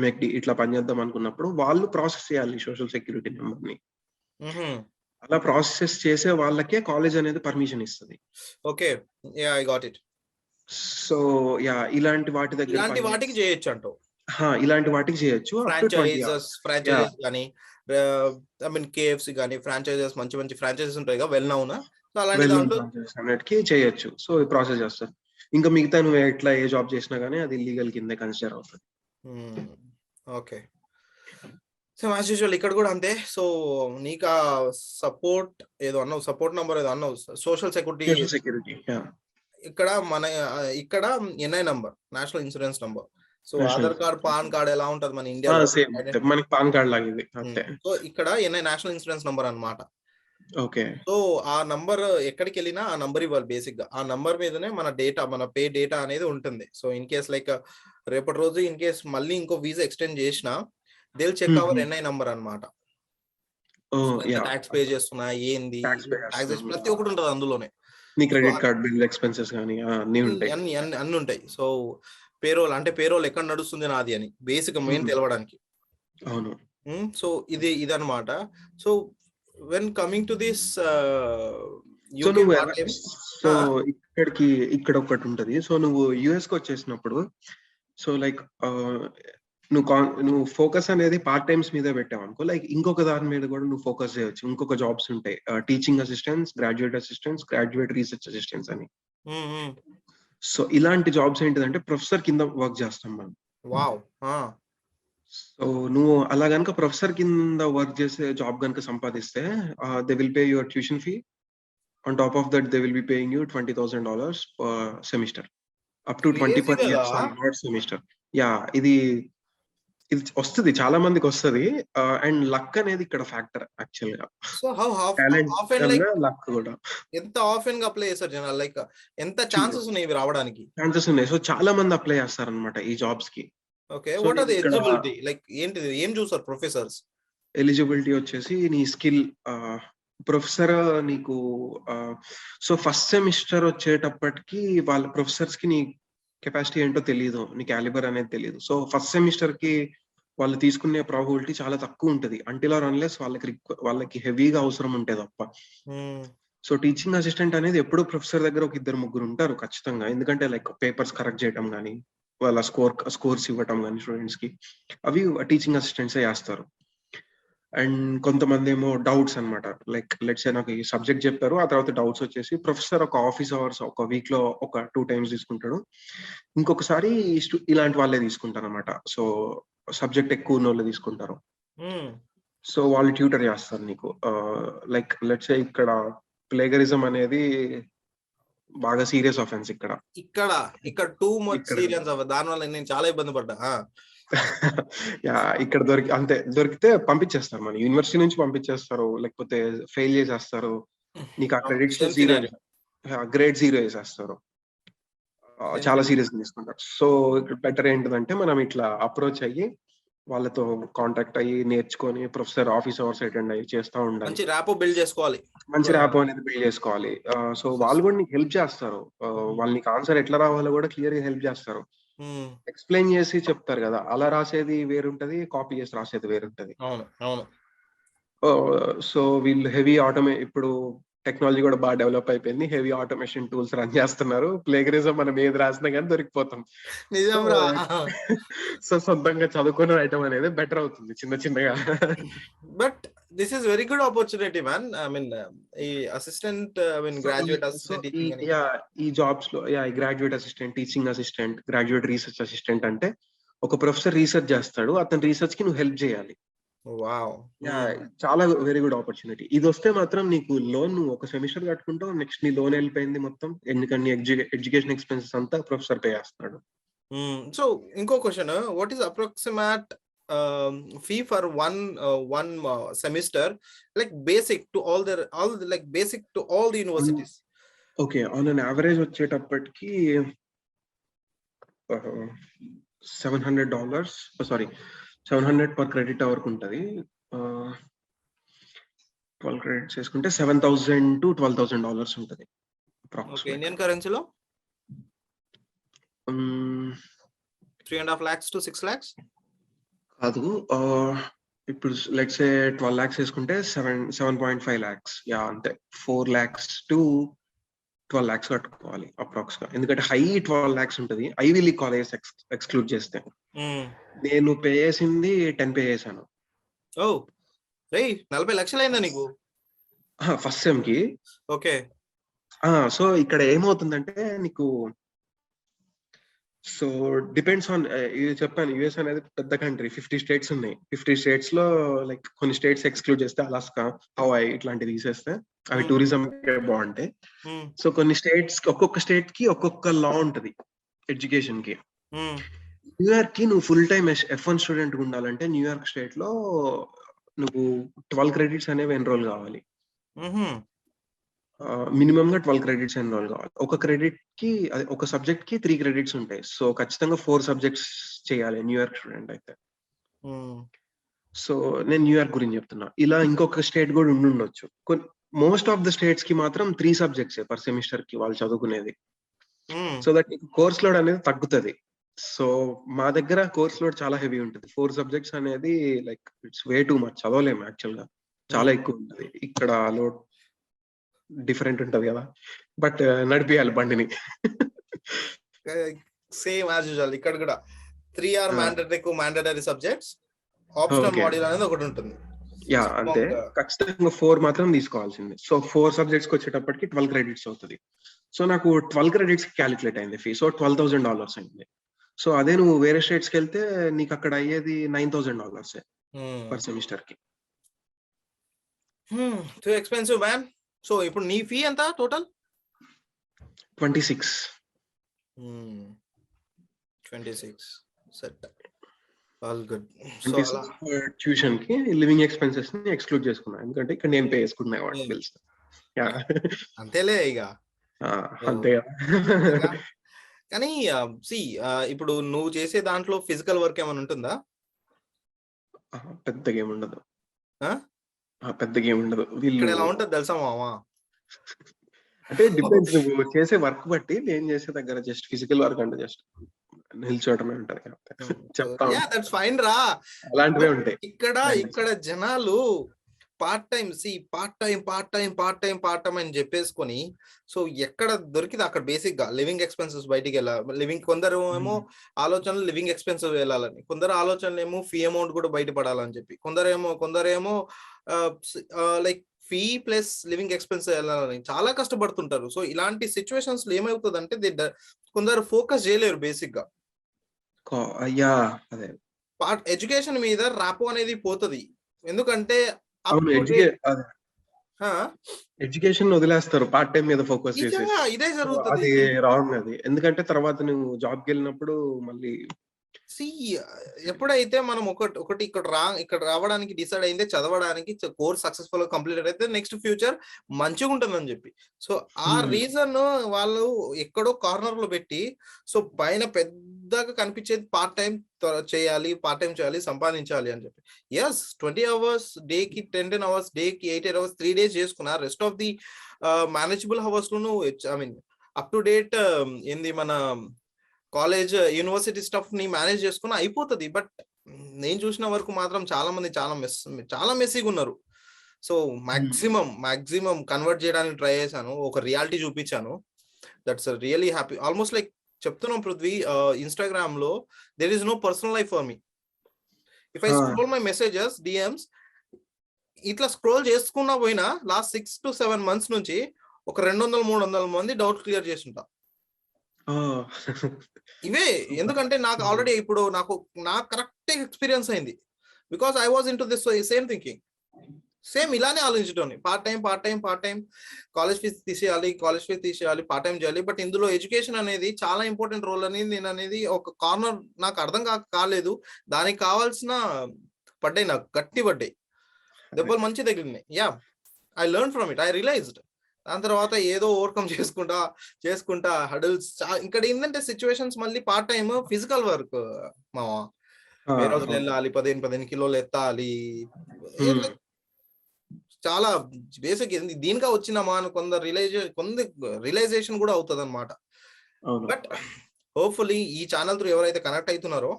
మెక్డి ఇట్లా పనిచేద్దాం అనుకున్నప్పుడు వాళ్ళు ప్రాసెస్ చేయాలి సోషల్ సెక్యూరిటీ నెంబర్ ని. అలా ప్రాసెస్ చేసే వాళ్ళకే కాలేజ్ అనేది పర్మిషన్ ఇస్తుంది. Okay, yeah I got it. So ఇలాంటి వాటి దగ్గర వాటికి చేయొచ్చు అంటూ. ఇలాంటి వాటికి చేయొచ్చు. ఫ్రాంచైజెస్ కానీ ఐ మీన్ కేఎఫ్సి కానీ ఫ్రాంచైజెస్ మంచి ఫ్రాంచైజెస్ ఉంటాయి కదా, వెల్ నౌన్. సో అలాంటి దాంట్లో అన్నిటికీ చేయొచ్చు. సో ప్రాసెస్ చేస్తారు. ఇంకా మిగతా నువ్వు ఎట్లా ఏ జాబ్ చేసినా గానీ అది లీగల్ కింద కన్సిడర్ అవుతుంది. ఓకే, సో యాజ్ యూజువల్ ఇక్కడ కూడా అంతే. సో నీకు సపోర్ట్ ఏదో అన్నావు, సపోర్ట్ నంబర్ ఏదో అన్నావు, సోషల్ సెక్యూరిటీ. ఇక్కడ NI number, national insurance number. So Aadhaar card, PAN card ఎలా ఉంటది మన ఇండియా, మనకి పాన్ కార్డ్ లాగా. సో ఇక్కడ ఎన్ఐ నేషనల్ ఇన్సూరెన్స్ నంబర్ అన్నమాట. ఓకే, సో ఆ నంబర్ ఎక్కడికి వెళ్ళినా ఆ నంబర్ ఇవ్వాలి. బేసిక్ గా ఆ నంబర్ మీదనే మన డేటా, మన పే డేటా అనేది ఉంటుంది. సో ఇన్ కేస్ లైక్ రేపటి రోజు ఇన్ కేస్ మళ్ళీ ఇంకో వీసా ఎక్స్టెండ్ చేసినా they will check our NI number అన్నమాట. ట్యాక్స్ పే చేస్తున్నా ఏంది, ప్రతి ఒక్కటి ఉంటుంది అందులోనే. క్రెడిట్ కార్డ్ బిల్, ఎక్స్పెన్సెస్ కానీ అన్ని ఉంటాయి. సో పేరోల్ ఎక్కడ నడుస్తుంది నాది అని బేసిక్ మెయిన్ తెలవడానికి. అవును. సో ఇదన్నమాట. So when coming to this ఇక్కడ ఒకటి ఉంటది. సో నువ్వు యుఎస్ కి వచ్చేసినప్పుడు సో లైక్ నువ్వు ఫోకస్ అనేది పార్ట్ టైమ్స్ మీద పెట్టావు అనుకో, లైక్ ఇంకొక దాని మీద కూడా నువ్వు ఫోకస్ చేయొచ్చు. ఇంకొక జాబ్స్ ఉంటాయి, teaching assistants, graduate assistants, graduate research assistants అని. సో ఇలాంటి జాబ్స్ ఏంటిదంటే ప్రొఫెసర్ కింద వర్క్ చేస్తాం మనం. సో నువ్వు అలా గనుక ప్రొఫెసర్ కింద వర్క్ చేసే జాబ్ గనుక సంపాదిస్తే they will pay your tuition fee. On top of that they will be paying you $20,000 per semester, up to 20 per year semester. ఇది వస్తుంది, చాలా మందికి వస్తుంది. అండ్ లక్ అనేది ఇక్కడ ఫ్యాక్టర్ యాక్చువల్ గా. సో లక్ కూడా ఎంత ఆఫెన్ గా అప్లై చేస్తారు జనాలు, లైక్ ఎంత ఛాన్సెస్ ఉన్నాయి ఇవి రావడానికి? ఛాన్సెస్ ఉన్నాయి. సో చాలా మంది అప్లై చేస్తారు అనమాట ఈ జాబ్స్ కి. Okay, what are the eligibility? Like ఏంటిది, ఏం చూస్తారు ప్రొఫెసర్స్? ఎలిజిబిలిటీ వచ్చేసి నీ స్కిల్. ప్రొఫెసర్ నీకు సో ఫస్ట్ సెమిస్టర్ వచ్చేటప్పటికి వాళ్ళ ప్రొఫెసర్స్ కి నీ కెపాసిటీ ఏంటో తెలీదు. నీ క్యాలిబర్ అనేది తెలీదు. సో, ఫస్ట్ సెమిస్టర్‌కి వాళ్ళు తీసుకునే ప్రాబబిలిటీ చాలా తక్కువుంటది. అంటిల్ ఆర్ అన్‌లెస్ వాళ్ళకి హెవీగా అవసరం ఉంటే తప్ప. హ్మ్. సో, టీచింగ్ అసిస్టెంట్ అనేది ఎప్పుడూ ప్రొఫెసర్ దగ్గర ఒక ఇద్దరు ముగ్గురు ఉంటారు ఖచ్చితంగా. ఎందుకంటే లైక్ పేపర్స్ కరెక్ట్ చేయటం గాని, వాళ్ళ స్కోర్స్ ఇవ్వటం గాని స్టూడెంట్స్‌కి అవి టీచింగ్ అసిస్టెంట్సే చేస్తారు. అండ్ కొంతమందేమో డౌట్స్ అన్నమాట. లైక్ లెట్స్ సే నాకు ఈ సబ్జెక్ట్ చెప్పారు. ఆ తర్వాత డౌట్స్ వచ్చేసి ప్రొఫెసర్ ఒక ఆఫీస్ అవర్స్ ఒక వీక్‌లో ఒక 2 టైమ్స్ తీసుకుంటాడు. ఇంకొకసారి ఇలాంటి వాళ్ళే తీసుకుంటారన్నమాట. సో, సబ్జెక్ట్ ఎక్కువున్నోళ్ళు తీసుకుంటారు. హ్మ్. సో, వాళ్ళు ట్యూటర్ చేస్తారు నీకు. లైక్ లెట్స్ సే ఇక్కడ ప్లేగరిజం అనేది బాగా సీరియస్ అఫెన్స్ ఇక్కడ. ఇక్కడ టూ మచ్ ఇక్కడ సీరియస్ దానివల్ల నేను చాలా ఇబ్బంది పడ్డా. ఇక్కడ అంతే దొరికితే పంపించేస్తారు. మన యూనివర్సిటీ నుంచి పంపించేస్తారు. లేకపోతే ఫెయిల్ చేసేస్తారు. నీకు ఆ క్రెడిట్స్ సేమ్ 0 సినారియో. గ్రేడ్ 0 ఏసేస్తారు. సేమ్ చాలా సినారియో. సీరియస్‌గా తీసుకుంటారు. సో, బెటర్ ఏంటిదంటే మనం ఇట్లా అప్రోచ్ అయ్యి, వాళ్ళతో కాంటాక్ట్ అయ్యి, నేర్చుకొని ప్రొఫెసర్ ఆఫీస్ అవర్స్ అటెండ్ అయ్యి చేస్తా ఉండాలి. మంచి ర్యాపో బిల్డ్ చేసుకోవాలి. మంచి ర్యాపో అనేది బిల్డ్ చేసుకోవాలి. సో, వాళ్ళు కూడా నీకు హెల్ప్ చేస్తారు. వాళ్ళు నీకు ఆన్సర్ ఎట్లా రావాలో కూడా క్లియర్‌గా హెల్ప్ చేస్తారు. హ్మ్. ఎక్స్‌ప్లెయిన్ చేసి చెప్తారు గదా! అలా రాసేది వేరుంటది. కాపీ చేసి రాసేది వేరుంటది. అవును. అవును. సో, వీళ్ళు ఇప్పుడు టెక్నాలజీ గూడా డెవలప్ అయిపోయింది. హెవీ ఆటోమేషన్ టూల్స్ రన్ చేస్తున్నారు. ప్లేగరిజం మనం ఏది రాసినా గాని దొరికిపోతాం. సో, నిజం రా. సో, సొంతంగా చదువుకొని రాయటం అనేది బెటర్ అవుతుంది చిన్న చిన్నగా. But this is very good opportunity man. I mean ఈ assistant so, graduate so assistant ఈ టీచింగ్ అని. ఈ జాబ్స్‌లో ఈ graduate assistant, teaching assistant, graduate research assistant అంటే ఒక ప్రొఫెసర్ రీసెర్చ్ చేస్తాడు. అతని రీసెర్చ్‌కి నువ్వు హెల్ప్ చేయాలి. వావ్. చాలా వెరీ గుడ్ ఆపర్చునిటీ. ఇదొస్తే మాత్రం నీకు లోన్ నువ్వు ఒక సెమిస్టర్ కట్టుకుంటావు. నెక్స్ట్ నీ లోన్ ఎళ్ళిపోయింది మొత్తం. ఎందుకంటే నీ ఎడ్యుకేషన్ ఎక్స్‌పెన్సెస్ అంతా ప్రొఫెసర్ పే చేస్తాడు. సో ఇంకో question, what is approximate fee for one semester, like basic to all the like basic to all the universities? Okay. On an average వచ్చేటప్పటికి $700 sorry 700 per credit అవర్‌కుంటది. 12 credits చేసుకుంటే $7,000 to $12,000 ఉంటది okay, approximate. Indian కరెన్సీలో హ్మ్. 3.5 lakhs to 6 lakhs. కాదు. ఇప్పుడు let's say 12 lakhs ఏసుకుంటే 7.5 లాక్స్. అంతే. 4 lakhs to 12 lakhs కట్టుకోవాలి అప్రాక్స్‌గా. ఎందుకంటే 12 లాక్స్ ఉంటది. ఐవీ లీగ్ కాలేజెస్ ఎక్స్‌క్లూడ్ చేస్తే. నేను పే చేసింది 10 పే చేశాను. ఓ రేయ్, 40 లక్షలు అయిందా నీకు? ఫస్ట్ సెమ్‌కి. ఓకే. సో, ఇక్కడ ఏమవుతుందంటే నీకు సో, డిపెండ్స్ ఆన్ ఇది చెప్పాను యూఎస్ అనేది పెద్ద కంట్రీ. 50 స్టేట్స్ ఉన్నాయి. 50 స్టేట్స్‌లో లైక్ కొన్ని స్టేట్స్ ఎక్స్‌క్లూడ్ చేస్తే అలాస్కా, హవాయి ఇట్లాంటివి తీసేస్తే అవి టూరిజంకే బావుంటాయి. సో, కొన్ని ఒక్కొక్క స్టేట్‌కి ఒక్కొక్క లా ఉంటది ఎడ్యుకేషన్‌కి. న్యూయార్క్‌కి నువ్వు ఫుల్ టైమ్ F1 స్టూడెంట్‌గా ఉండాలంటే న్యూయార్క్ స్టేట్‌లో నువ్వు 12 క్రెడిట్స్ అనేవి ఎన్రోల్ కావాలి. మినిమమ్‌గా 12 క్రెడిట్స్ ఎన్రోల్ కావాలి. ఒక సబ్జెక్ట్‌కి 3 క్రెడిట్స్ ఉంటాయి. సో, ఖచ్చితంగా 4 సబ్జెక్ట్స్ చేయాలి న్యూయార్క్ స్టూడెంట్ అయితే. సో, నేను న్యూయార్క్ గురించి చెప్తున్నా. ఇలా ఇంకొక స్టేట్ కూడా ఉండుండొచ్చు. మోస్ట్ ఆఫ్ ద స్టేట్స్‌కి మాత్రం 3 సబ్జెక్ట్సే పర్ సెమిస్టర్‌కి వాళ్ళు చదువుకునేది. సో దట్ కోర్స్ లోడ్ అనేది తగ్గుతది. సో, మా దగ్గర కోర్స్ లోడ్ చాలా హెవీ ఉంటది. 4 సబ్జెక్ట్స్ అనేది like it's way too much చదవలేము యాక్చువల్‌గా. చాలా ఎక్కువ ఉంటది. ఇక్కడ లోడ్ డిఫరెంట్ ఉంటది కదా! బట్ నడిపియాలి బండిని. సేమ్ యాజ్ యూజువల్ ఇక్కడ కూడా 3 are mandatory subjects, optional okay. Module అనేది ఒకటి ఉంటుంది. అంతే. ఖచ్చితంగా 4 మాత్రం తీసుకోవాల్సిందే. సో, 4 సబ్జెక్ట్స్‌కి వచ్చేటప్పటికి 12 క్రెడిట్స్ అవుతది. సో, నాకు 12 క్రెడిట్స్‌కి కాలిక్యులేట్ అయింది ఫీ. సో, $12,000 అయింది. సో, అదే నువ్వు వేరే స్టేట్స్‌కెళ్తే నీకు అక్కడ అయ్యేది $9,000 పర్ సెమిస్టర్‌కి. Too expensive man. సో, ఇప్పుడు నీ ఫీ ఎంత total? 26. 26 set. All good. So, 26 ట్యూషన్‌కి లివింగ్ ఎక్స్‌పెన్సెస్‌ని ఎక్స్‌క్లూడ్ చేసుకున్నా. ఎందుకంటే ఇక్కడ నేను పే చేసుకున్నా కాబట్టి బిల్స్. అంతేలే ఇక. అంతే కదా! కానీ ఇప్పుడు నువ్వు చేసే దాంట్లో ఫిజికల్ వర్క్ ఏమైనా ఉంటుందా? పెద్దగా ఏముండదు. పెద్దగా ఏముండదు. ఇక్కడ ఎలా ఉంటది తెలుసా మామ? అంటే డిపెండ్స్ నువ్వు చేసే వర్క్ బట్టి. నేను చేసే దగ్గర జస్ట్ ఫిజికల్ వర్క్ అంటే జస్ట్ నిల్చోవడమే ఉంటది కాకపోతే. చెప్తా యా ఉంటా. దట్స్ ఫైన్ రా. అలాంటివే బట్ ఉంటాయి. ఇక్కడ జనాలు పార్ట్ టైం అని చెప్పేసుకొని, సో ఎక్కడ దొరికితే అక్కడ బేసిక్ గా లివింగ్ ఎక్స్పెన్సెస్ బయటికి వెళ్ళాలి. లివింగ్ కొందరు ఏమో ఆలోచనలు లివింగ్ ఎక్స్పెన్సెస్ వెళ్ళాలని, కొందరు ఆలోచనలు ఏమో ఫీ అమౌంట్ కూడా బయటపడాలని చెప్పి, కొందరేమో like fee plus living expense వెళ్ళాలని చాలా కష్టపడుతుంటారు. సో ఇలాంటి సిచ్యువేషన్స్ లో ఏమవుతుందంటే కొందరు ఫోకస్ చేయలేరు బేసిక్ గా. అయ్యా అదే ఎడ్యుకేషన్ మీద ర్యాపో అనేది పోతుంది. ఎందుకంటే అవును. ఎడ్యుకేషన్ వదిలేస్తారు పార్ట్ టైం మీద ఫోకస్ చేసేసి. ఇదే అది జరుగుతుంది. రాంగ్ అది. ఎందుకంటే తర్వాత నువ్వు జాబ్కి వెళ్ళినప్పుడు మళ్ళీ ఎప్పుడైతే మనం ఒకటి ఇక్కడ రావడానికి డిసైడ్ అయిందే, చదవడానికి కోర్స్ సక్సెస్ఫుల్ గా కంప్లీట్ అయితే నెక్స్ట్ ఫ్యూచర్ మంచిగా ఉంటుందని చెప్పి, సో ఆ రీజన్ వాళ్ళు ఎక్కడో కార్నర్ లో పెట్టి, సో పైన పెద్దగా కనిపించేది పార్ట్ టైం చేయాలి సంపాదించాలి అని చెప్పి. ఎస్ 20 hours డేకి 10 hours, డేకి 8 hours 3 days చేసుకున్నా, rest of the manageable hours లో I mean up to date ఏంది మన కాలేజ్ యూనివర్సిటీ స్టఫ్ ని మేనేజ్ చేసుకుని అయిపోతుంది. బట్ నేను చూసిన వరకు మాత్రం చాలా మంది చాలా మెస్సీగా ఉన్నారు. సో మాక్సిమం కన్వర్ట్ చేయడానికి ట్రై చేశాను, ఒక రియాలిటీ చూపించాను. That's really happy. Almost like చెప్తున్నాం పృథ్వీ, ఇన్స్టాగ్రామ్ లో there is no personal life for me. If I scroll my messages DMs, ఇట్లా స్క్రోల్ చేసుకున్నా పోయినా లాస్ట్ 6 to 7 months నుంచి ఒక 200-300 మంది డౌట్ క్లియర్ చేస్తుంటా ఇవే. ఎందుకంటే నాకు ఆల్రెడీ ఇప్పుడు నాకు కరెక్ట్ ఎక్స్పీరియన్స్ అయింది. Because I was in to this same thinking, same ఇలానే ఆలోచించడం. పార్ట్ టైం కాలేజ్ ఫీజు తీసేయాలి, పార్ట్ టైం చేయాలి. బట్ ఇందులో ఎడ్యుకేషన్ అనేది చాలా ఇంపార్టెంట్ రోల్ అనేది నేను అనేది ఒక కార్నర్ నాకు అర్థం కాలేదు. దానికి కావాల్సిన నాకు గట్టి పడ్డాయి, దెబ్బలు మంచి తగిలినాయి. Yeah, I learn from it, I realised. దాని తర్వాత ఏదో ఓవర్కమ్ చేసుకుంటా హడల్స్. ఇక్కడ ఏంటంటే సిచ్యువేషన్స్ మళ్ళీ పార్ట్ టైం ఫిజికల్ వర్క్ మావా. ఏ రోజులు వెళ్ళాలి, 15 కిలోలు ఎత్తాలి, చాలా బేసిక్. దీనిగా వచ్చినామా అని కొందరు రియలైజేషన్ కూడా అవుతుంది అనమాట. బట్ హోప్ఫుల్లీ ఈ ఛానల్ త్రూ ఎవరైతే కనెక్ట్ అవుతున్నారో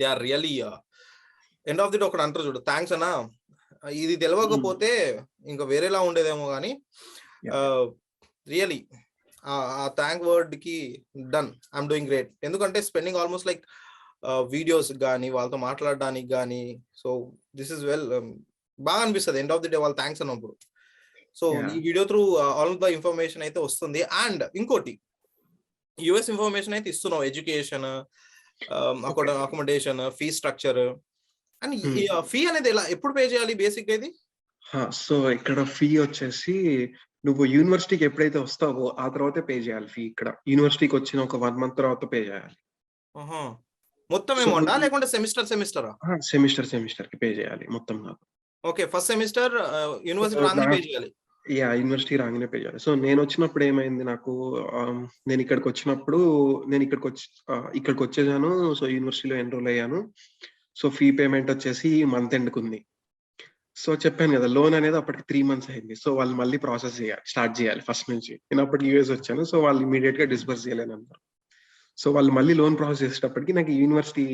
they are really end of the day ఒకటి అంటారు చూడు, థ్యాంక్స్ అన్నా, ఇది తెలియకపోతే ఇంకా వేరేలా ఉండేదేమో కానీ రియలీ ఆ థ్యాంక్ వర్డ్ కి డన్, ఐఎమ్ డూయింగ్ గ్రేట్. ఎందుకంటే స్పెండింగ్ ఆల్మోస్ట్ లైక్ వీడియోస్ కానీ వాళ్ళతో మాట్లాడడానికి కానీ, సో దిస్ ఇస్ వెల్ బాగా అనిపిస్తుంది ఎండ్ ఆఫ్ ది డే వాళ్ళు థ్యాంక్స్ అన్నప్పుడు. సో ఈ video through all the information అయితే వస్తుంది. అండ్ ఇంకోటి, యుఎస్ ఇన్ఫర్మేషన్ అయితే ఇస్తున్నావు, education, accommodation, fee structure. And fee అనేది ఎప్పుడు పే చేయాలి బేసిక్ ఇది? సో ఇక్కడ ఫీ వచ్చేసి నువ్వు యూనివర్సిటీకి ఎప్పుడైతే వస్తావో ఆ తర్వాతే పే చేయాలి ఫీ. ఇక్కడ యూనివర్సిటీకి వచ్చిన ఒక 1 month తర్వాత పే చేయాలి. మొత్తం అమౌంటా లేకుంటే సెమిస్టర్ సెమిస్టర్ కి పే చేయాలి మొత్తం. ఓకే, ఫస్ట్ సెమిస్టర్ యూనివర్సిటీ రాగానే పే చేయాలి. యూనివర్సిటీ రాగానే పే చేయాలి. సో నేను వచ్చినప్పుడు ఏమైంది, నాకు నేను ఇక్కడికి వచ్చేసాను. సో యూనివర్సిటీలో ఎన్రోల్ అయ్యాను. సో ఫీ పేమెంట్ వచ్చేసి మంత్ ఎండ్ కుంది. సో చెప్పాను కదా, లోన్ అనేది అప్పటికి 3 months అయింది. సో వాళ్ళు మళ్ళీ ప్రాసెస్ స్టార్ట్ చేయాలి ఫస్ట్ నుంచి. నేను అప్పటికి యూఎస్ వచ్చాను. సో వాళ్ళు ఇమీడియట్ గా డిస్బర్స్ చేయలేని అన్నారు. సో వాళ్ళు మళ్ళీ లోన్ ప్రాసెస్ చేసేటప్పటికి నాకు యూనివర్సిటీ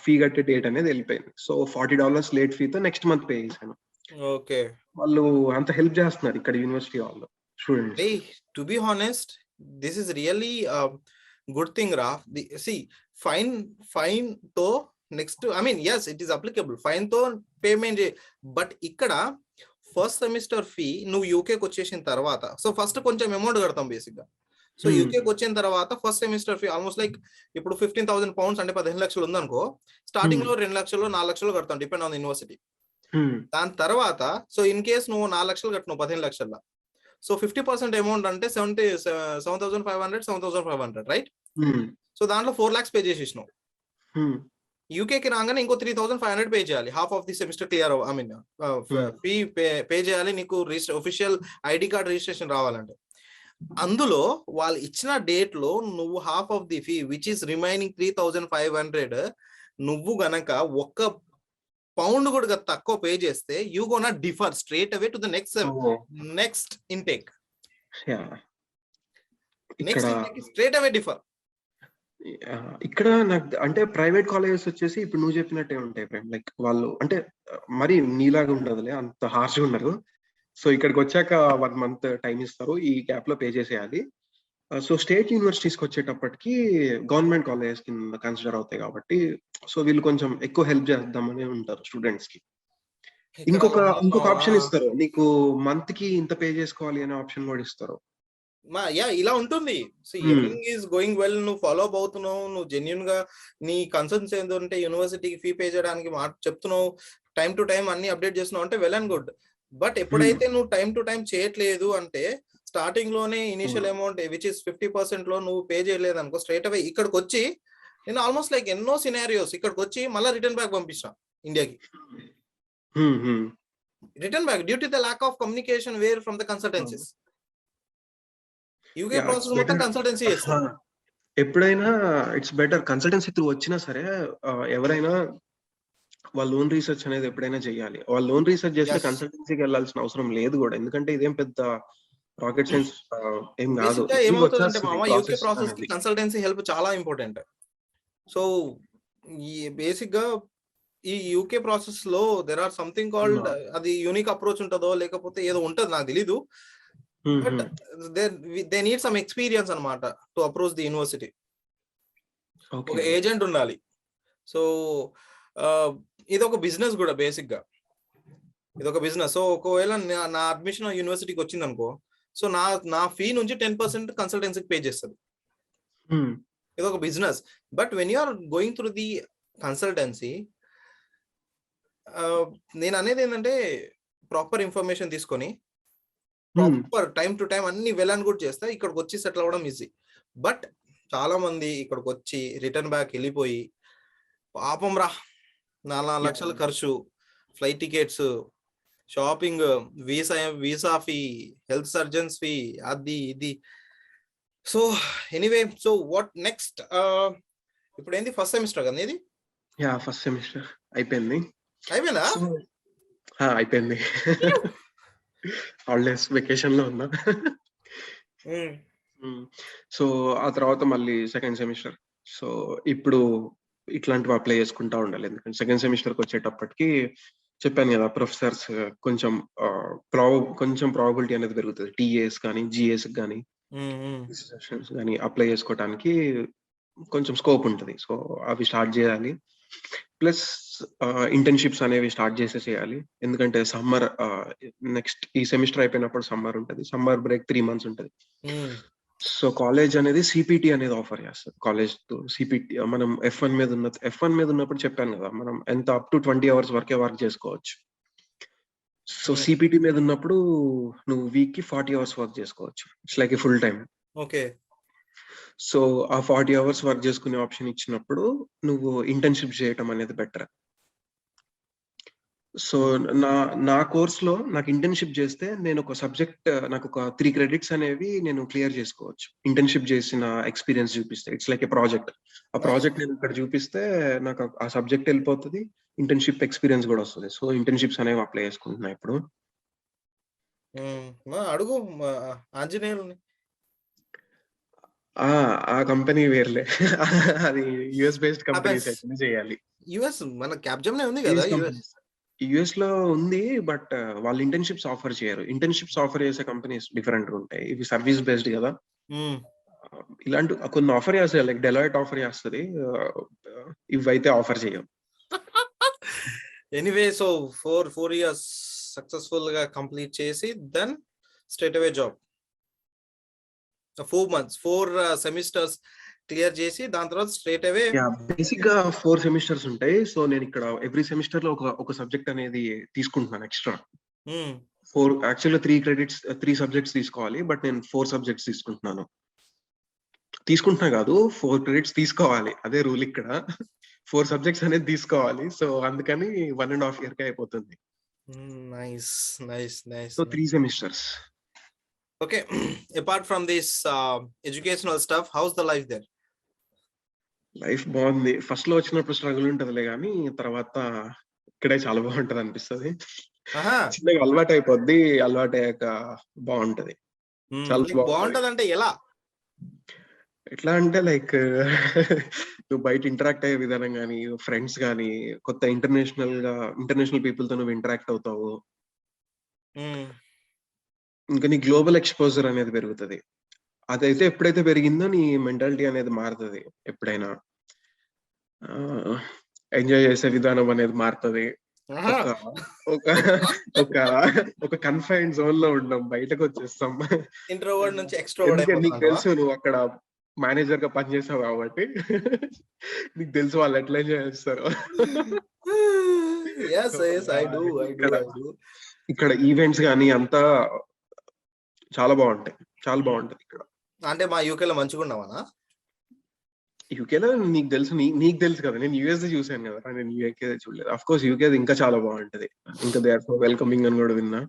ఫీ కట్టే డేట్ అనేది వెళ్ళిపోయింది. సో $40 లేట్ ఫీతో నెక్స్ట్ మంత్ పే చేశాను. ఓకే, వాళ్ళు అంత హెల్ప్ చేస్తున్నారు ఇక్కడ యూనివర్సిటీ వాళ్ళు students. To be honest, this is really good thing రా. ఫైన్ తో next, I mean yes it is applicable, fine తో పేమెంట్ చేయి. బట్ ఇక్కడ ఫస్ట్ సెమిస్టర్ ఫీ నువ్వు యూకేకి వచ్చేసిన తర్వాత, సో ఫస్ట్ కొంచెం అమౌంట్ కడతాం బేసిక్ గా. సో యూకేకి వచ్చిన తర్వాత first semester fee almost like ఇప్పుడు 15,000 pounds అంటే 15 లక్షలు ఉందనుకో, స్టార్టింగ్ లో 2 లక్షలు 4 లక్షలు కడతాం డిపెండ్ ఆన్ యూనివర్సిటీ. దాని తర్వాత సో ఇన్ కేస్ నువ్వు 4 లక్షలు కట్టినావు 15 లక్షల్లో, సో 50% అమౌంట్ అంటే 7,500 రైట్. సో దాంట్లో 4 lakhs పే చేసేసినావు. యూకేకి రాగానే ఇంకో 3,500 పే చేయాలి, half of the semester clear. I mean fee pay చేయాలి నీకు ఒఫిషియల్ ఐడి కార్డ్ రిజిస్ట్రేషన్ రావాలంటే. అందులో వాళ్ళు ఇచ్చిన డేట్ లో నువ్వు half of the fee which is remaining 3,500 నువ్వు గనక £1 కూడా తక్కువ పే చేస్తే you gonna differ straight away to the next intake. Yeah! ఇక్కడ నెక్స్ట్ స్ట్రెయిట్ అవే డిఫర్. ఇక్కడ నాకు అంటే ప్రైవేట్ కాలేజెస్ వచ్చేసి ఇప్పుడు నువ్వు చెప్పినట్టే ఉంటాయి ఫ్రెండ్. లైక్ వాళ్ళు అంటే మరి నీలాగా ఉండదులే, అంత హార్ష్‌గా ఉండరు. సో ఇక్కడికొచ్చాక 1 మంత్ టైమ్ ఇస్తారు. ఈ గ్యాప్‌లో పే చేసేయాలి. సో స్టేట్ యూనివర్సిటీస్‌కి వచ్చేటప్పటికి గవర్నమెంట్ కాలేజెస్ కింద కన్సిడర్ అవుతాయి కాబట్టి, సో వీళ్ళు కొంచెం ఎక్కువ హెల్ప్ చేద్దామని ఉంటారు స్టూడెంట్స్‌కి. ఇక్కడ ఇంకొక అలా ఉండదు ఇంకొక మావా. ఆప్షన్ ఇస్తారు. నీకు మంత్‌కి ఇంత పే చేసుకోవాలి అనే ఆప్షన్ కూడా ఇస్తారు. ఇలా ఉంటుంది. హ్మ్. Everything is going well. నువ్వు ఫాలో అప్ అవుతున్నావు. నువ్వు జెన్యూన్ గా నీ కన్సర్న్స్ ఏంటంటే యూనివర్సిటీకి ఫీ పే చేయడానికి చెప్తున్నావు. టైం టు టైం అన్ని అప్డేట్ చేస్తున్నావు అంటే వెల్ అండ్ గుడ్. బట్ ఎప్పుడైతే నువ్వు టైం టు టైం చేయట్లేదు అంటే స్టార్టింగ్ లోనే ఇనిషియల్ అమౌంట్ విచ్ ఇస్ 50% లో నువ్వు పే చేయలేదు అనుకో, స్ట్రైట్ అవే ఇక్కడికి వచ్చి నేను ఆల్మోస్ట్ లైక్ ఎన్నో సినారియోస్ ఇక్కడికి వచ్చి మళ్ళీ రిటర్న్ బ్యాక్ పంపించిన ఇండియాకి. హ్మ్. హ్మ్. Return back due to the lack of communication where from the consultancies. UK yeah! It's process మొత్తం బెటర్. కన్సల్టెన్సీ చేస్తారు. ఎప్పుడైనా ఇట్స్ బెటర్ కన్సల్టెన్సీ త్రూ వచ్చినా సరే ఎవరైనా వాళ్ళ ఓన్ రీసెర్చ్ అనేది ఎప్పుడైనా చేయాలి. వాళ్ళు ఓన్ రీసెర్చ్ చేస్తే ఎస్. కన్సల్టెన్సీకి వెళ్ళాల్సిన అవసరం లేదు గూడా. ఎందుకంటే ఇదేం పెద్ద రాకెట్ సైన్స్ ఏం గాదు. బేసిక్ గా ఈజీగా ఏమవుతుందంటే వచ్చేస్తది మామ యూకే ప్రాసెస్ ప్రాసెస్ కి అనేది. కన్సల్టెన్సీ హెల్ప్ చాలా ఇంపార్టెంట్. సో ఈ బేసిక్ గా ఈ యూకే ప్రాసెస్ లో దెర్ ఆర్ సంథింగ్ కాల్డ్, హ్మ్. అది యూనిక్ అప్రోచ్ ఉంటుందో లేకపోతే ఏదో ఉంటది నాకు తెలీదు. But they need some experience అన్నమాట టు అప్రోచ్ ది యూనివర్సిటీ. ఒక ఓకే. ఏజెంట్ ఉండాలి. సో ఇది ఒక బిజినెస్ కూడా బేసిక్ గా. ఇది ఒక బిజినెస్. సో ఒకవేళ నా అడ్మిషన్ యూనివర్సిటీకి వచ్చింది అనుకో, సో నా ఫీ నుంచి 10% కన్సల్టెన్సీకి పే చేస్తుంది. హ్మ్. ఇది ఒక business. But when you are going through the consultancy, నేను అనేది ఏంటంటే ప్రాపర్ ఇన్ఫర్మేషన్ తీసుకొని హ్మ్. ప్రాపర్ టైం టు టైం అన్ని వెల్ అండ్ గుడ్ చేస్తే ఇక్కడికి వచ్చి సెటిల్ అవ్వడం ఈజీ. బట్ చాలా మంది ఇక్కడికి వచ్చి రిటర్న్ బ్యాక్ వెళ్ళిపోయి పాపం రా 4 లక్షలు యాహ్! ఖర్చు, flight tickets, shopping, visa fee, health surgeons fee, అది ఇది. So anyway, so what next? ఇప్పుడు ఏంది ఫస్ట్ సెమిస్టర్ కదా ఇది? యాహ్! ఫస్ట్ సెమిస్టర్ అయిపోయింది. అయిపోయిందా? సో అయిపోయింది. హాలిడేస్ వెకేషన్‌లో ఉన్నా. హ్మ్. హ్మ్. సో ఆ తర్వాత మళ్ళీ సెకండ్ సెమిస్టర్. సో ఇప్పుడు ఇట్లాంటివి అప్లై చేసుకుంటా ఉండాలి. ఎందుకంటే సెకండ్ సెమిస్టర్‌కొచ్చేటప్పటికి చెప్పాను గదా! ప్రొఫెసర్స్ కొంచెం కొంచెం ప్రాబబిలిటీ అనేది పెరుగుతది. టీఏఎస్ కానీ, జీఏఎస్‌కి గానీ, హ్మ్. హ్మ్. సెషన్స్ గానీ అప్లై చేసుకోవటానికి కొంచెం స్కోప్ ఉంటది. సో అవి స్టార్ట్ జేయాలి. ప్లస్ ఇంటర్న్‌షిప్స్ అనేవి స్టార్ట్ చేసేసేయాలి. ఎందుకంటే సమ్మర్ నెక్స్ట్ ఈ సెమిస్టర్ అయిపోయినప్పుడు సమ్మర్ ఉంటది. సమ్మర్ బ్రేక్ 3 మంత్స్ ఉంటది. హ్మ్. సో కాలేజ్ అనేది సీపీటీ అనేది ఆఫర్ చేస్తది. కాలేజ్‌తో సీపీటీ మనం ఎఫ్1 మీద ఉన్నప్పుడు చెప్పాను గదా! మనం ఎంత అప్ టు 20 అవర్స్ వరకే వర్క్ చేసుకోవచ్చు. సో హ్మ్. సీపీటీ మీద ఉన్నప్పుడు నువ్వు వీక్‌కి 40 అవర్స్ వర్క్ చేసుకోవచ్చు. It's like a full time. Okay. So ఆ 40 అవర్స్ వర్క్ చేసుకునే ఆప్షన్ ఇచ్చినప్పుడు నువ్వు ఇంటర్న్‌షిప్ చేయటం అనేది బెటర్. సో నా నా కోర్స్‌లో నాకు ఇంటర్న్‌షిప్ చేస్తే నాకొక 3 క్రెడిట్స్ అనేవి నేను క్లియర్ చేసుకోవచ్చు. ఇంటర్న్‌షిప్ చేసిన ఎక్స్‌పీరియన్స్ చూపిస్తే. It's like a project. ఆ నైస్. ప్రాజెక్ట్ నేను ఇక్కడ చూపిస్తే నాకు ఆ సబ్జెక్ట్ ఎళ్ళిపోతది. ఇంటర్న్‌షిప్ ఎక్స్‌పీరియన్స్ గూడా వస్తది. సో ఇంటర్న్‌షిప్స్ అనేవి అప్లై చేసుకుంటున్నా ఇప్పుడు. అడుగు ఆంజనేయుల్ని. ఆ! ఆ కంపెనీ వేరులే. అది యూఎస్ బేస్డ్ కంపెనీస్ హ్యాపెన్స్. అయితేనే చేయాలి. యూఎస్ మన క్యాప్‌జెమినీ ఉంది కదా! US US. కంపెనీస్. యూఎస్‌లో ఉంది. బట్ వాళ్ళు ఇంటర్న్‌షిప్స్ ఆఫర్ చేయరు. ఇంటర్న్‌షిప్స్ ఆఫర్ చేసే కంపెనీస్ డిఫరెంట్‌గా ఉంటాయి. ఇవి సర్వీస్ బేస్డ్ గదా! హ్మ్. ఇలాంటి కొన్ని ఆఫర్ చేస్తాయి. లైక్ డెలాయిట్ ఆఫర్ చేస్తది. ఇవైతే ఆఫర్ చేయవు. ఎనీవే, సో 4 ఇయర్స్ సక్సెస్‌ఫుల్ గా కంప్లీట్ చేసి దెన్ స్ట్రెయిట్ అవే జాబ్. 4 మంత్స్, 4 సెమిస్టర్స్ క్లియర్ చేసి దాని తర్వాత స్ట్రెయిట్ అవే. యాహ్! బేసిక్‌గా 4 సెమిస్టర్స్ ఉంటాయి. సో నేనిక్కడ ఎవ్రీ సెమిస్టర్‌లో ఒక సబ్జెక్ట్ అనేది తీసుకుంటున్నాను ఎక్స్‌ట్రా. హ్మ్. యాక్చువల్‌గా 3 సబ్జెక్ట్స్ తీసుకోవాలి. బట్ నేను 4 సబ్జెక్ట్స్ తీసుకుంటున్నాను. తీసుకుంటున్నా గాదు. 4 క్రెడిట్స్ తీసుకోవాలి. అదే రూల్ ఇక్కడ. 4 సబ్జెక్ట్స్ అనేది తీసుకోవాలి. సో అందుకని 1 ½ ఇయర్‌కే అయిపోతుంది. Nice. Nice. Nice. So 3 semesters. Okay. Apart from this educational stuff, how's the life there? Life బావుంది. ఫస్ట్‌లో వచ్చినప్పుడు స్ట్రగుల్ ఉంటదిలే గానీ, తర్వాత ఇక్కడే చాలా బావుంటదనిపిస్తది. ఆహా! చిన్నగా అలవాటయిపోద్ది. అలవాటయ్యాక బావుంటది. చాలా లైక్ బాగుంటది. బాగుంటదంటే ఎలా? ఎట్లా అంటే లైక్ నువ్వు బయట ఇంటరాక్ట్ అయ్యే విధానం గానీ, ఫ్రెండ్స్ గానీ, కొత్త ఇంటర్నేషనల్ పీపుల్‌తో నువ్వు ఇంటరాక్ట్ అవుతావు. హ్మ్. ఇంకా నీ గ్లోబల్ ఎక్స్‌పోజర్ అనేది పెరుగుతది. అదైతే ఎప్పుడైతే పెరిగిందో నీ మెంటాలిటీ అనేది మారుతది ఎప్పుడైనా. ఆహ్, ఎంజాయ్ చేసే విధానం అనేది మారుతది. ఆహా! ఒక ఒక ఒక ఒక కన్‌ఫైన్డ్ జోన్‌లో ఉండం. బయటకొచ్చేస్తాం. ఇంట్రోవర్ట్ నుంచి ఎక్స్‌ట్రోవర్ట్ ఎందుకంటే నీకు అయిపోతారంటావా? తెలుసు నువ్వక్కడ మేనేజర్‌గా పనిచేసావు కాబట్టి నీకు తెలుసు వాళ్ళు ఎట్లా ఎంజాయ్ చేస్తారో. Yes. So, yes. I do. I do. ఇక్కడ ఐ డూ. ఇక్కడ ఈవెంట్స్ గాని అంతా చాలా బావుంటాయి. చాలా బావుంటదిక్కడ. అంటే మా యూకేలో మంచిగున్నామనా? యూకేలో నీకు తెలుసు నీకు తెలుసు కదా! నేను యూఎస్‌ది చూసాను గదా! నేను యూకేది చూడలేదు. ఆఫ్‌కోర్స్ యూకేది ఇంకా చాలా బావుంటది. ఇంకా దే ఆర్ సో వెల్కమింగ్ అని గూడా విన్నా.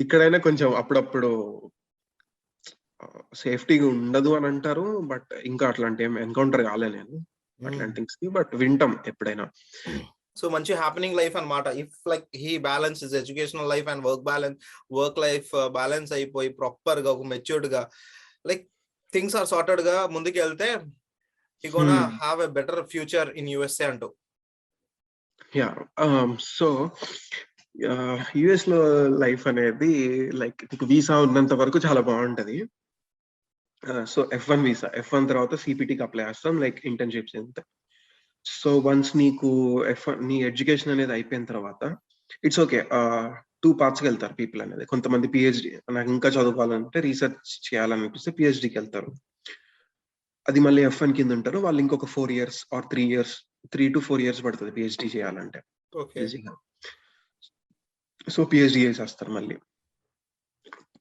ఇక్కడైనా కొంచెం అప్పుడప్పుడు సేఫ్టీగా ఉండదు అని అంటారు. బట్ ఇంకా అట్లాంటియేం ఎన్‌కౌంటర్ కాలే నేను. హ్మ్. అట్లాంటి థింగ్స్‌కి. బట్ వింటాం ఎప్పుడైనా. సో మంచి హ్యాపెనింగ్ లైఫ్ అన్నమాట. If like he balance his educational life and work life balance అయిపోయి ప్రాపర్‌గా ఒక మెచ్యూర్డ్‌గా లైక్ థింగ్స్ ఆర్ సార్టెడ్‌గా ముందుకెళ్తే హి గోనా హ్మ్. Have a better future in USA అంటూ. యాహ్! సో యూఎస్‌లో లైఫ్ అనేది లైక్ నీకు వీసా ఉన్నంత వరకు చాలా బావుంటది. So F-1 visa. ఎఫ్-1 తర్వాత సీపీటీకి అప్లై చేస్తాం. లైక్ ఇంటర్న్‌షిప్స్ ఇంతే. సో వన్స్ నీకు నీ ఎడ్యుకేషన్ అనేది అయిపోయిన తర్వాత ఇట్స్ ఓకే. 2 పార్ట్స్‌కెళ్తారు పీపుల్ అనేది. కొంతమంది పీహెచ్‌డీ నాకు ఇంకా చదువుకోవాలంటే రీసెర్చ్ చేయాలనిపిస్తే పీహెచ్‌డీకెళ్తారు. అది మళ్ళీ ఎఫ్-1 కింద ఉంటారు. వాళ్ళు ఇంకొక 4 ఇయర్స్ ఆర్ 3 ఇయర్స్ 3-4 ఇయర్స్ పడతది పీహెచ్‌డీ చేయాలంటే ఓకే. ఈజీగా. సో పీహెచ్‌డీ చేసేస్తారు మళ్ళీ.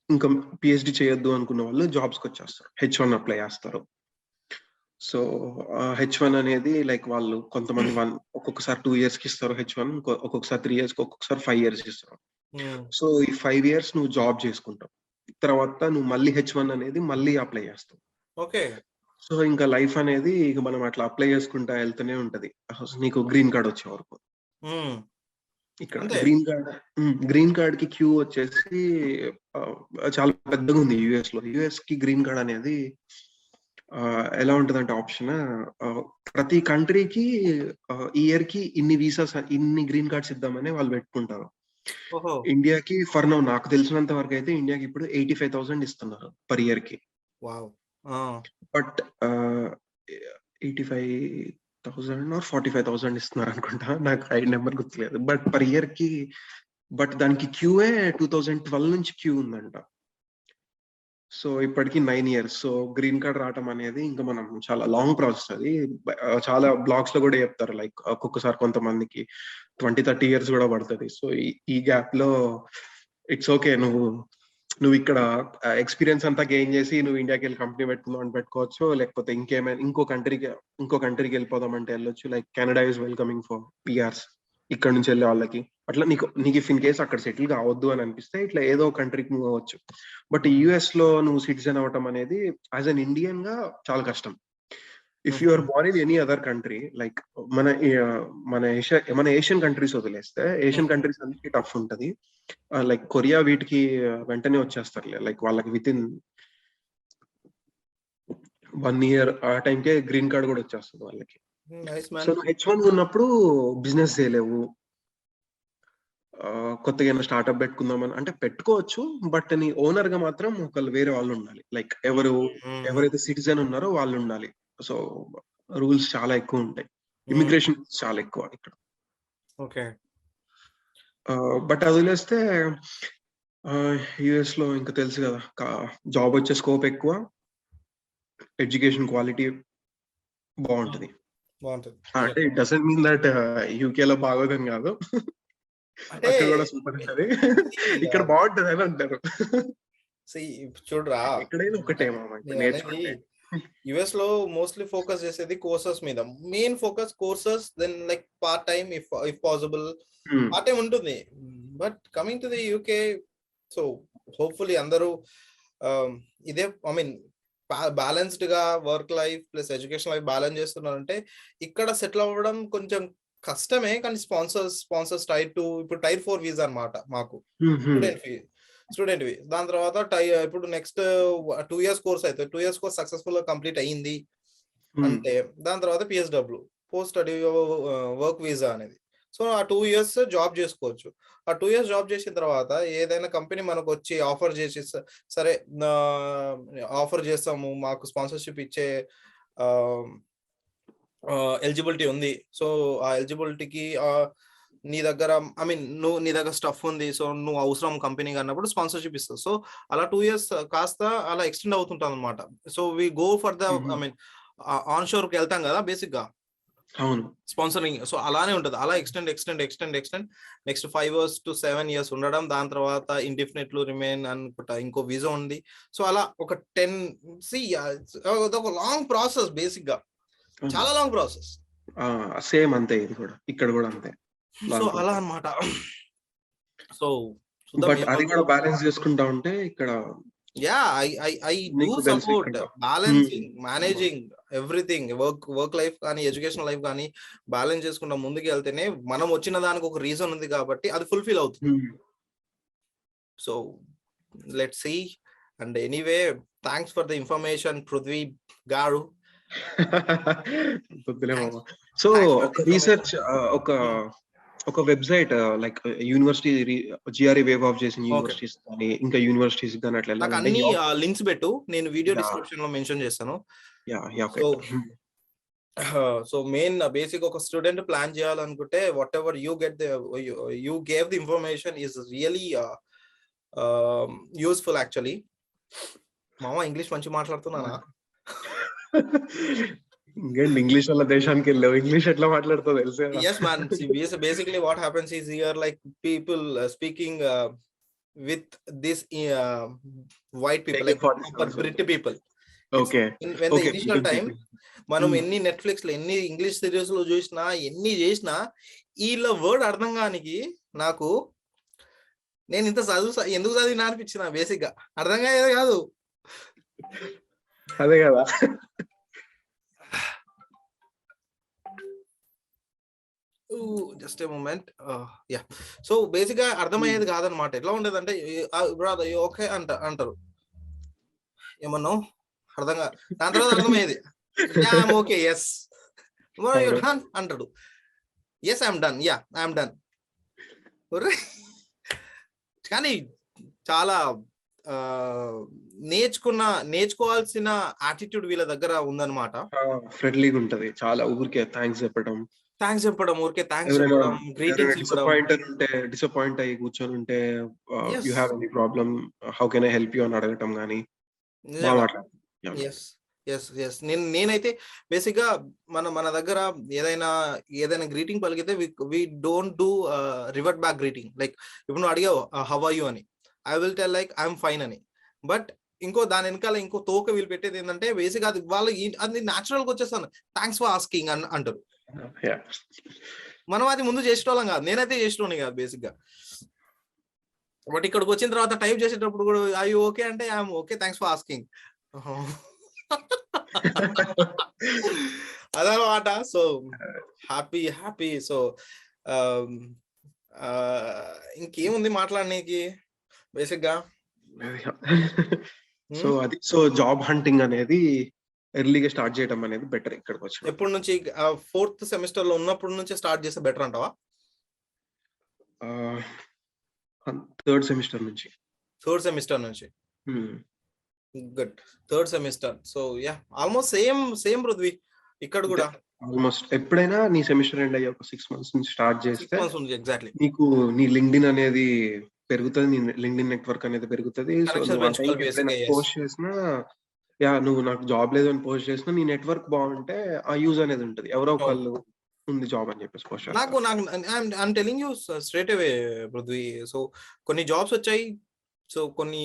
ఇంకా పీహెచ్‌డీ చేయొద్దు అనుకున్న వాళ్ళు జాబ్స్‌కొచ్చేస్తారు. హెచ్-1 అప్లై చేస్తారు. సో హెచ్-1 అనేది లైక్ వాళ్ళు కొంతమంది ఒక్కొక్కసారి 2 ఇయర్స్‌కి ఇస్తారు హెచ్-1. ఒక్కొక్కసారి 3 ఇయర్స్‌కి, ఒక్కొక్కసారి 5 ఇయర్స్‌కి ఇస్తారు. హ్మ్. సో ఈ 5 ఇయర్స్ నువ్వు జాబ్ చేసుకుంటావు. తర్వాత నువ్వు మళ్ళీ హెచ్-1 అనేది మళ్ళీ అప్లై చేస్తావు. ఓకే. సో ఇంకా లైఫ్ అనేది ఇక మనం అట్లా అప్లై చేసుకుంటా వెళ్తూనే ఉంటది. నీకు గ్రీన్ కార్డ్ వచ్చే వరకు. హ్మ్. ఇక్కడ అంతే. గ్రీన్ కార్డ్‌కి క్యూ వచ్చేసి ఆహ్, చాలా పెద్దగుంది యూఎస్‌లో. యూఎస్‌కి గ్రీన్ కార్డ్ అనేది ఎలా ఉంటదంటే ఆప్షన్ ప్రతి కంట్రీకి ఇయర్‌కి ఇన్ని గ్రీన్ కార్డ్స్ ఇద్దామని వాళ్ళు పెట్టుకుంటారు. ఓహో! ఇండియాకి ఫర్ నౌ నాకు తెలిసినంత వరకైతే ఇండియాకి ఇప్పుడు 85,000 ఇస్తున్నారు పర్ ఇయర్‌కి. వావ్! ఆ! బట్ 85,000 ఆర్ 45,000 ఇస్తున్నారనుకుంటా. నాకు నంబర్ గుర్తులేదు. బట్ పర్ ఇయర్‌కి దానికి క్యూయే 2012 నుంచి క్యూ ఉందంట. సో, ఇప్పటికి 9 ఇయర్స్. సో, గ్రీన్ కార్డ్ రావటం అనేది ఇంకా మనం చాలా లాంగ్ ప్రాసెస్ అది. చాలా బ్లాగ్స్‌లో గూడా చెప్తారు. లైక్ ఒక్కొక్కసారి కొంతమందికి 20, 30 ఇయర్స్ గూడా పడతది. సో, ఈ ఈ గ్యాప్‌లో ఇట్స్ ఓకే. నువ్విక్కడ ఎక్స్‌పీరియన్స్ అంతా గెయిన్ చేసి నువ్వు ఇండియాకెళ్ళి కంపెనీ పెట్టుకుందాం అంటే పెట్టుకోవచ్చు. లేకపోతే ఇంకో కంట్రీకెళ్ళిపోదాం అంటే ఎళ్ళొచ్చు. Like Canada is welcoming for PRs. ఇక్కడి నుంచి ఎళ్ళే వాళ్ళకి. అట్లా నీకు ఇఫ్ ఇన్ కేస్ అక్కడ సెటిల్ కావద్దు అని అనిపిస్తే ఇట్లా ఏదో కంట్రీకి మూవ్ అవ్వచ్చు. బట్ హ్మ్. యూఎస్‌లో నువ్వు సిటిజన్ అవ్వటం అనేది యాస్ ఎన్ ఇండియన్‌గా చాలా కష్టం. ఇఫ్ యూ హుహు. Are born in any other country like మన మన ఏషియన్ కంట్రీస్ వదిలేస్తే ఏషియన్ హుహు. కంట్రీస్ అన్నిటికి టఫ్ ఉంటది. లైక్ కొరియా వీటికి వెంటనే వచ్చేస్తారులే. లైక్ వాళ్ళకి వితిన్ 1 ఇయర్ ఆ టైంకే గ్రీన్ కార్డ్ గూడా వచ్చేస్తది వాళ్ళకి. Nice so, man. నువ్వు హెచ్-1 ఉన్నప్పుడు బిజినెస్ చేయలేవు. కొత్తగా ఏమైనా స్టార్టప్ పెట్టుకుందామని అంటే పెట్టుకోవచ్చు. బట్ నీ ఓనర్‌గా మాత్రం ఒకళ్ళు వేరే వాళ్ళుండాలి. లైక్ హ్మ్. ఎవరైతే సిటిజన్ ఉన్నారో వాళ్ళుండాలి. సో, రూల్స్ చాలా ఎక్కువుంటాయి. హ్మ్. ఇమిగ్రేషన్ చాలా ఎక్కువ ఇక్కడ. ఓకే. బట్ అది వదిలేస్తే యూఎస్‌లో ఇంకా తెలుసు గదా! జాబ్ వచ్చే స్కోప్ ఎక్కువ. ఎడ్యుకేషన్ క్వాలిటీ హ్మ్. బావుంటది. బావుంటది. అంటే నిజంగా. ఇట్ డజంట్ మీన్ దట్ యూకేలో బాగోదని గాదు. అంటే అక్కడ గూడా సూపర్ ఉంటది. సీ ఇక్కడ బావుంటదని అంటారు. సీ చూడరా ఎక్కడైనా ఒకటే మామ ఇప్పుడు నేననేది నేర్చుకుంటే. యూఎస్‌లో మోస్ట్‌లీ ఫోకస్ చేసేది కోర్సెస్ మీద. Main focus courses then like part time if possible hmm. Part time ఉంటుంది. But coming to the UK so hopefully అందరూ ఆహ్, ఇదే ఐ మీన్ బ్యాలెన్స్‌డ్‌గా work life plus education life balance చేస్తున్నారంటే ఇక్కడ సెటిల్ అవ్వడం కొంచెం కష్టమే. కానీ స్పాన్సర్స్ టైర్ 2 ఇప్పుడు టైర్ 4 వీసా అన్నమాట మాకు. హుహు. Student fee. స్టూడెంట్వి. దాని తర్వాత ఇప్పుడు నెక్స్ట్ 2 ఇయర్స్ కోర్స్ అయితే 2 ఇయర్స్ కోర్స్ సక్సెస్ఫుల్ గా కంప్లీట్ అయ్యింది అంటే దాని తర్వాత PSW post study work visa అనేది. సో ఆ 2 ఇయర్స్ జాబ్ చేసుకోవచ్చు. ఆ 2 ఇయర్స్ జాబ్ చేసిన తర్వాత ఏదైనా కంపెనీ మనకు వచ్చి ఆఫర్ చేసి సరే ఆఫర్ చేస్తాము, మాకు స్పాన్సర్షిప్ ఇచ్చే ఎలిజిబిలిటీ ఉంది. సో ఆ ఎలిజిబిలిటీకి నీ దగ్గర నీ దగ్గర స్టఫ్ ఉంది, సో నువ్వు అవసరం కంపెనీకి అన్నప్పుడు స్పాన్సర్షిప్ ఇస్తావు. సో అలా 2 ఇయర్స్ కాస్త అలా ఎక్స్టెండ్ అవుతుంటాం అనమాట. So we go for the onshore కి వెళ్తాం కదా బేసిక్ గా స్పాన్సరింగ్. సో అలానే ఉంటుంది. అలా extend next 5 years to 7 years ఉండడం. దాని తర్వాత ఇండిఫినిట్ రిమైన్ అనుకుంటా ఇంకో వీసా ఉంది. సో అలా ఒక 10 ఒక లాంగ్ ప్రాసెస్ బేసిక్ గా, చాలా లాంగ్ ప్రాసెస్. సేమ్ అంతే ఇది కూడా, ఇక్కడ కూడా అంతే. సో అలా అన్నమాట. సో బట్ అది కూడా బ్యాలెన్స్ చేసుకుంటా ఉంటే ఇక్కడ I do support balancing, managing everything, work life కానీ ఎడ్యుకేషన్ లైఫ్ కానీ బ్యాలెన్స్ చేసుకుంటా ముందుకు వెళ్తేనే మనం వచ్చిన దానికి ఒక రీజన్ ఉంది కాబట్టి అది ఫుల్ఫిల్ అవుతుంది. So let's see. And anyway thanks for the information Prithvi గారు. సో రీసెర్చ్ ఒక website like university GRE waive off చేసిన యూనివర్సిటీస్ కానీ ఇంకా యూనివర్సిటీస్ కానీ అట్లా నాకు అన్ని లింక్స్ పెట్టు, నేను వీడియో డిస్క్రిప్షన్ లో మెన్షన్ చేస్తాను. సో మెయిన్ బేసిక్ ఒక స్టూడెంట్ ప్లాన్ చేయాలనుకుంటే what ever you gave the information is really useful actually. మామ ఇంగ్లీష్ మంచి మాట్లాడుతున్నానా? ఇంగ్లీష్ వల్ల దేశానికి వెళ్ళావు, ఇంగ్లీష్ ఎట్లా మాట్లాడుతావు తెలుసా? Yes man, see, basically what happens is here like people speaking with this white people, like British people. Okay. When the initial time మనం ఎన్ని నెట్ఫ్లిక్స్ లో ఎన్ని ఇంగ్లీష్ సిరీస్ లో చూసినా ఎన్ని చేసినా వీళ్ళ వర్డ్ అర్థం కానికి నాకు నేను ఇంత ఎందుకు చదివినా అనిపించిన. బేసిక్ గా అర్థం కాదు కాదు అదే కదా. Just a moment. Yeah, so basic గా అర్థమయ్యేది కాదనమాట. ఎట్లా ఉండేది అంటే బ్రదర్ ఓకే అంటారు, ఏమన్నావు అర్థంగా, దాని తర్వాత అర్థమయ్యేది ఓకే ఎస్ అంటాడు, yes I'm done, yeah I'm done. కానీ చాలా నేర్చుకోవాల్సిన యాటిట్యూడ్ వీళ్ళ దగ్గర ఉందన్నమాట. ఫ్రెండ్లీగా ఉంటది చాలా, ఊరికే థ్యాంక్స్ చెప్పడం ఊరికే థ్యాంక్స్ చెప్పడం, గ్రీటింగ్స్ డిసప్పాయింట్ అయ్యి కూర్చొని ఉంటే you have any problem, how can I help you అని అడగటం గానీ. నేనైతే బేసిక్ గా మన దగ్గర ఏదైనా గ్రీటింగ్ పలికితే we don't do revert back greeting. Like ఇప్పుడు నువ్వు అడిగావు హౌ ఆర్ యు అని, I will tell like I'm fine అని. బట్ ఇంకో దాని వెనకాల ఇంకో తోక వీళ్ళు పెట్టేది ఏంటంటే బేసిక్ అది వాళ్ళు అది న్యాచురల్ గా వచ్చేస్తాను, థ్యాంక్స్ ఫర్ ఆస్కింగ్ అని అంటారు. మనం అది ముందు చేసేటోళ్ళం కాదు, నేనైతే చేసేటోని కాదు బేసిక్ గా. బట్ ఇక్కడికి వచ్చిన తర్వాత టైప్ చేసేటప్పుడు కూడా ఐ ఓకే అంటే I'm okay, thanks for asking అదనమాట. So happy. సో ఇంకేముంది మాట్లాడడానికి బేసిక్ గా. సో జాబ్ హంటింగ్ అనేది ఎర్లీగా స్టార్ట్ చేయడం అనేది బెటర్. ఇక్కడికి వచ్చి ఎప్పటి నుంచి 4th సెమిస్టర్ లో ఉన్నప్పుడు నుంచి స్టార్ట్ చేస్తే బెటర్ అంటావా? 3rd సెమిస్టర్ నుంచి. Good, 3rd semester. So yeah almost same Prithvi ఇక్కడ కూడా. ఆల్మోస్ట్ ఎప్పుడైనా నీ సెమిస్టర్ ఎండ్ అయ్యే ఒక 6 months నుంచి స్టార్ట్ చేస్తే ఎగ్జాక్ట్లీ నీకు నీ లింక్డ్ఇన్ అనేది పెరుగుతుంది, నీ లింక్డ్ఇన్ నెట్వర్క్ అనేది పెరుగుతుంది. పోస్ట్ చేసినా నువ్వు నాకు జాబ్ లేదు అని పోస్ట్ చేసినా నీ నెట్వర్క్ బాగుంటే ఆ యూజ్ అనేది ఉంటుంది, ఎవరో ఒకళ్ళు ఉంది జాబ్ అని చెప్పేసి పోస్ట్ నాకు I'm telling you straight away Prithvi. So కొన్ని జాబ్స్ వచ్చాయి, సో కొన్ని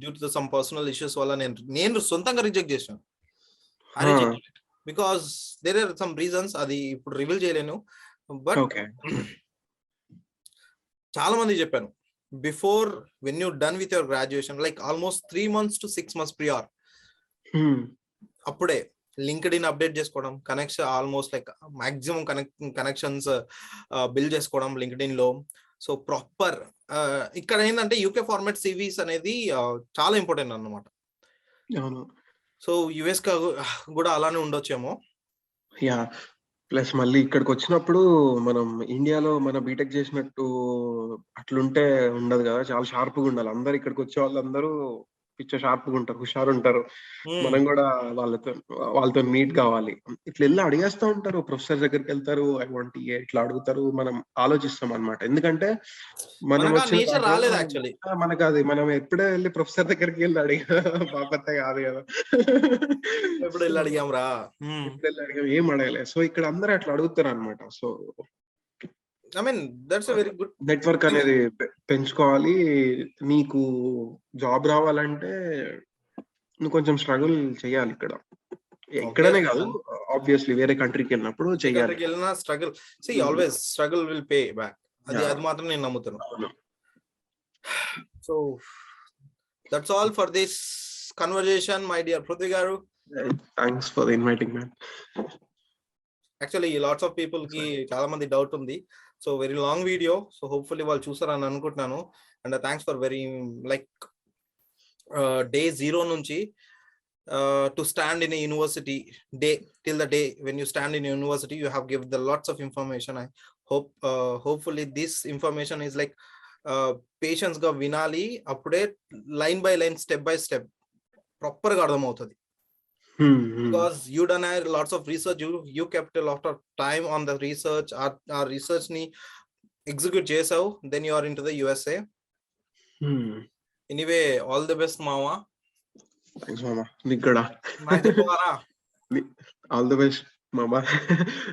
due to some personal issues వల్ల నేను సొంతంగా రిజెక్ట్ చేశాను. Because there are some reasons, అది ఇప్పుడు రివీల్ చేయలేను. బట్ చాలా మంది చెప్పాను, before when you done with your graduation like almost 3 months to 6 months prior, అప్పుడే లింక్డ్ఇన్ అప్డేట్ చేసుకోవడం, connection almost like maximum connections build చేసుకోవడం లింక్డ్ఇన్ లో. సో ప్రాపర్ ఇక్కడ ఏంటంటే యూకే ఫార్మాట్ సివీస్ అనేది చాలా ఇంపార్టెంట్ అన్నమాట. అవును. సో యుఎస్ కూడా అలానే ఉండొచ్చేమో. యాహ్! ప్లస్ మళ్ళీ ఇక్కడికొచ్చినప్పుడు మనం ఇండియాలో మన బీటెక్ చేసినట్టు అట్లుంటే ఉండదు గదా! చాలా షార్ప్‌గా ఉండాలి. అందరూ ఇక్కడికొచ్చే వాళ్ళందరూ పిచ్చ షార్ప్‌గా ఉంటారు. హుషారుంటారు. మనం గూడా వాళ్ళతో మీట్ గావాలి. ఇట్లెళ్లి అడిగేస్తా ఉంటారు. ప్రొఫెసర్ దగ్గరికెళ్తారు. ఐ వాంట్ ఇట్లా అడుగుతారు. మనం ఆలోచిస్తామన్నమాట. ఎందుకంటే మనం మనకు ఆ వచ్చిన నేచర్ బ్యాక్‌గ్రౌండ్ రాలేదు యాక్చువల్లీ. మనకది మనం ఎప్పుడే ఎళ్లి ప్రొఫెసర్ దగ్గరికెళ్లి అడిగిన బాపత్తే గాదు గదా! ఎప్పుడు సో వెళ్ళి అడిగాం రా. ఎప్పుడెళ్లి అడిగాం ఏం అడగలే. సో ఇక్కడ అందరూ అట్లా అడుగుతారన్నమాట. So I mean that's very good network thing. అనేది పెంచుకోవాలి. నీకు జాబ్ రావాలంటే నువ్వు కొంచెం స్ట్రగుల్ చేయాలి ఇక్కడ. ఇక్కడనే ఆబ్వియస్లీ గాదు ఆబ్వియస్‌లీ వేరే కంట్రీకెళ్ళినప్పుడు ఏ చెయ్యాలి. కంట్రీకి వెళ్ళినా struggle. See hmm. Always struggle will pay back. అది యాహ్! మాత్రం నేను నమ్ముతున్నా. అవును. So that's all for this conversation my dear Prithvi garu. Thanks for inviting man. Actually lots of people కి చాలా మంది డౌట్ ఉంది. So very long video. So hopefully వాళ్ళు చూసారని అనుకుంటున్నాను. And thanks for very like day 0 నుంచి to stand in a university day till the day when you stand in a university, you have given the lots of information. I hope hopefully this information is like patience ga vinali appude line by line step by step proper ga ardham avutadi. Because you done lots of research, you kept a lot of time on the research. Our research ni execute chesavu, then you are into the USA. Anyway, all the best mama. Thanks మామ. నీకు కూడా. నాకు చెప్పవారా? All the best మామ.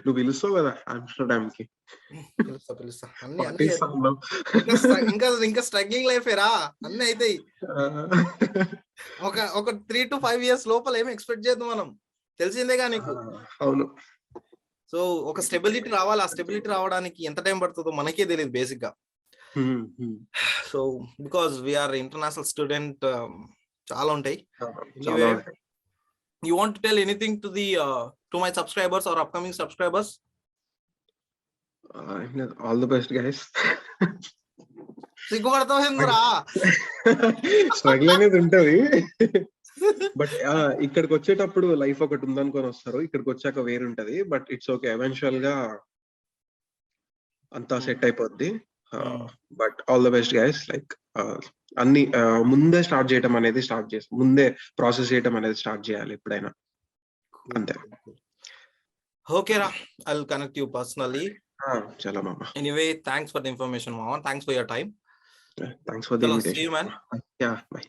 నువ్వు పిలుస్తావు కదా ఆమ్స్టర్డామ్‌కి. పిలుస్తా. ఇంకా struggling life రా, అన్ని అయితాయి. ఒక 3 to 5 years లోపల ఏమి ఎక్స్పెక్ట్ చేద్దాం మనం, తెలిసిందేగా నీకు. అవును. సో ఒక స్టెబిలిటీ రావాలి. ఆ స్టెబిలిటీ రావడానికి ఎంత టైం పడుతుందో మనకే తెలియదు బేసిక్ గా. So because we're international student, చాలా ఉంటాయి. Anyway, you want to tell anything to the to my subscribers or upcoming subscribers? All the best guys. సిగ్గుపడతావు ఎందుకురా? స్ట్రగుల్ అనేది ఉంటది. బట్ ఇక్కడికి వచ్చేటప్పుడు లైఫ్ ఒకటి ఉందనుకొని వస్తారు. ఇక్కడికి వచ్చాక వేరుంటది. But it's okay. ఎవెన్చువల్ గా అంతా సెట్ అయిపోద్ది. But all the best guys. Like అన్ని ముందే స్టార్ట్ చేయటం అనేది ముందే ప్రాసెస్ చేయటం అనేది స్టార్ట్ చేయాలి ఎప్పుడైనా. అంతే. ఓకే రా, I'll connect you personally. చలో మామ. Anyway, thanks for the information mama. Thanks for your time. Thanks for the invitation. See you man. Yeah, bye.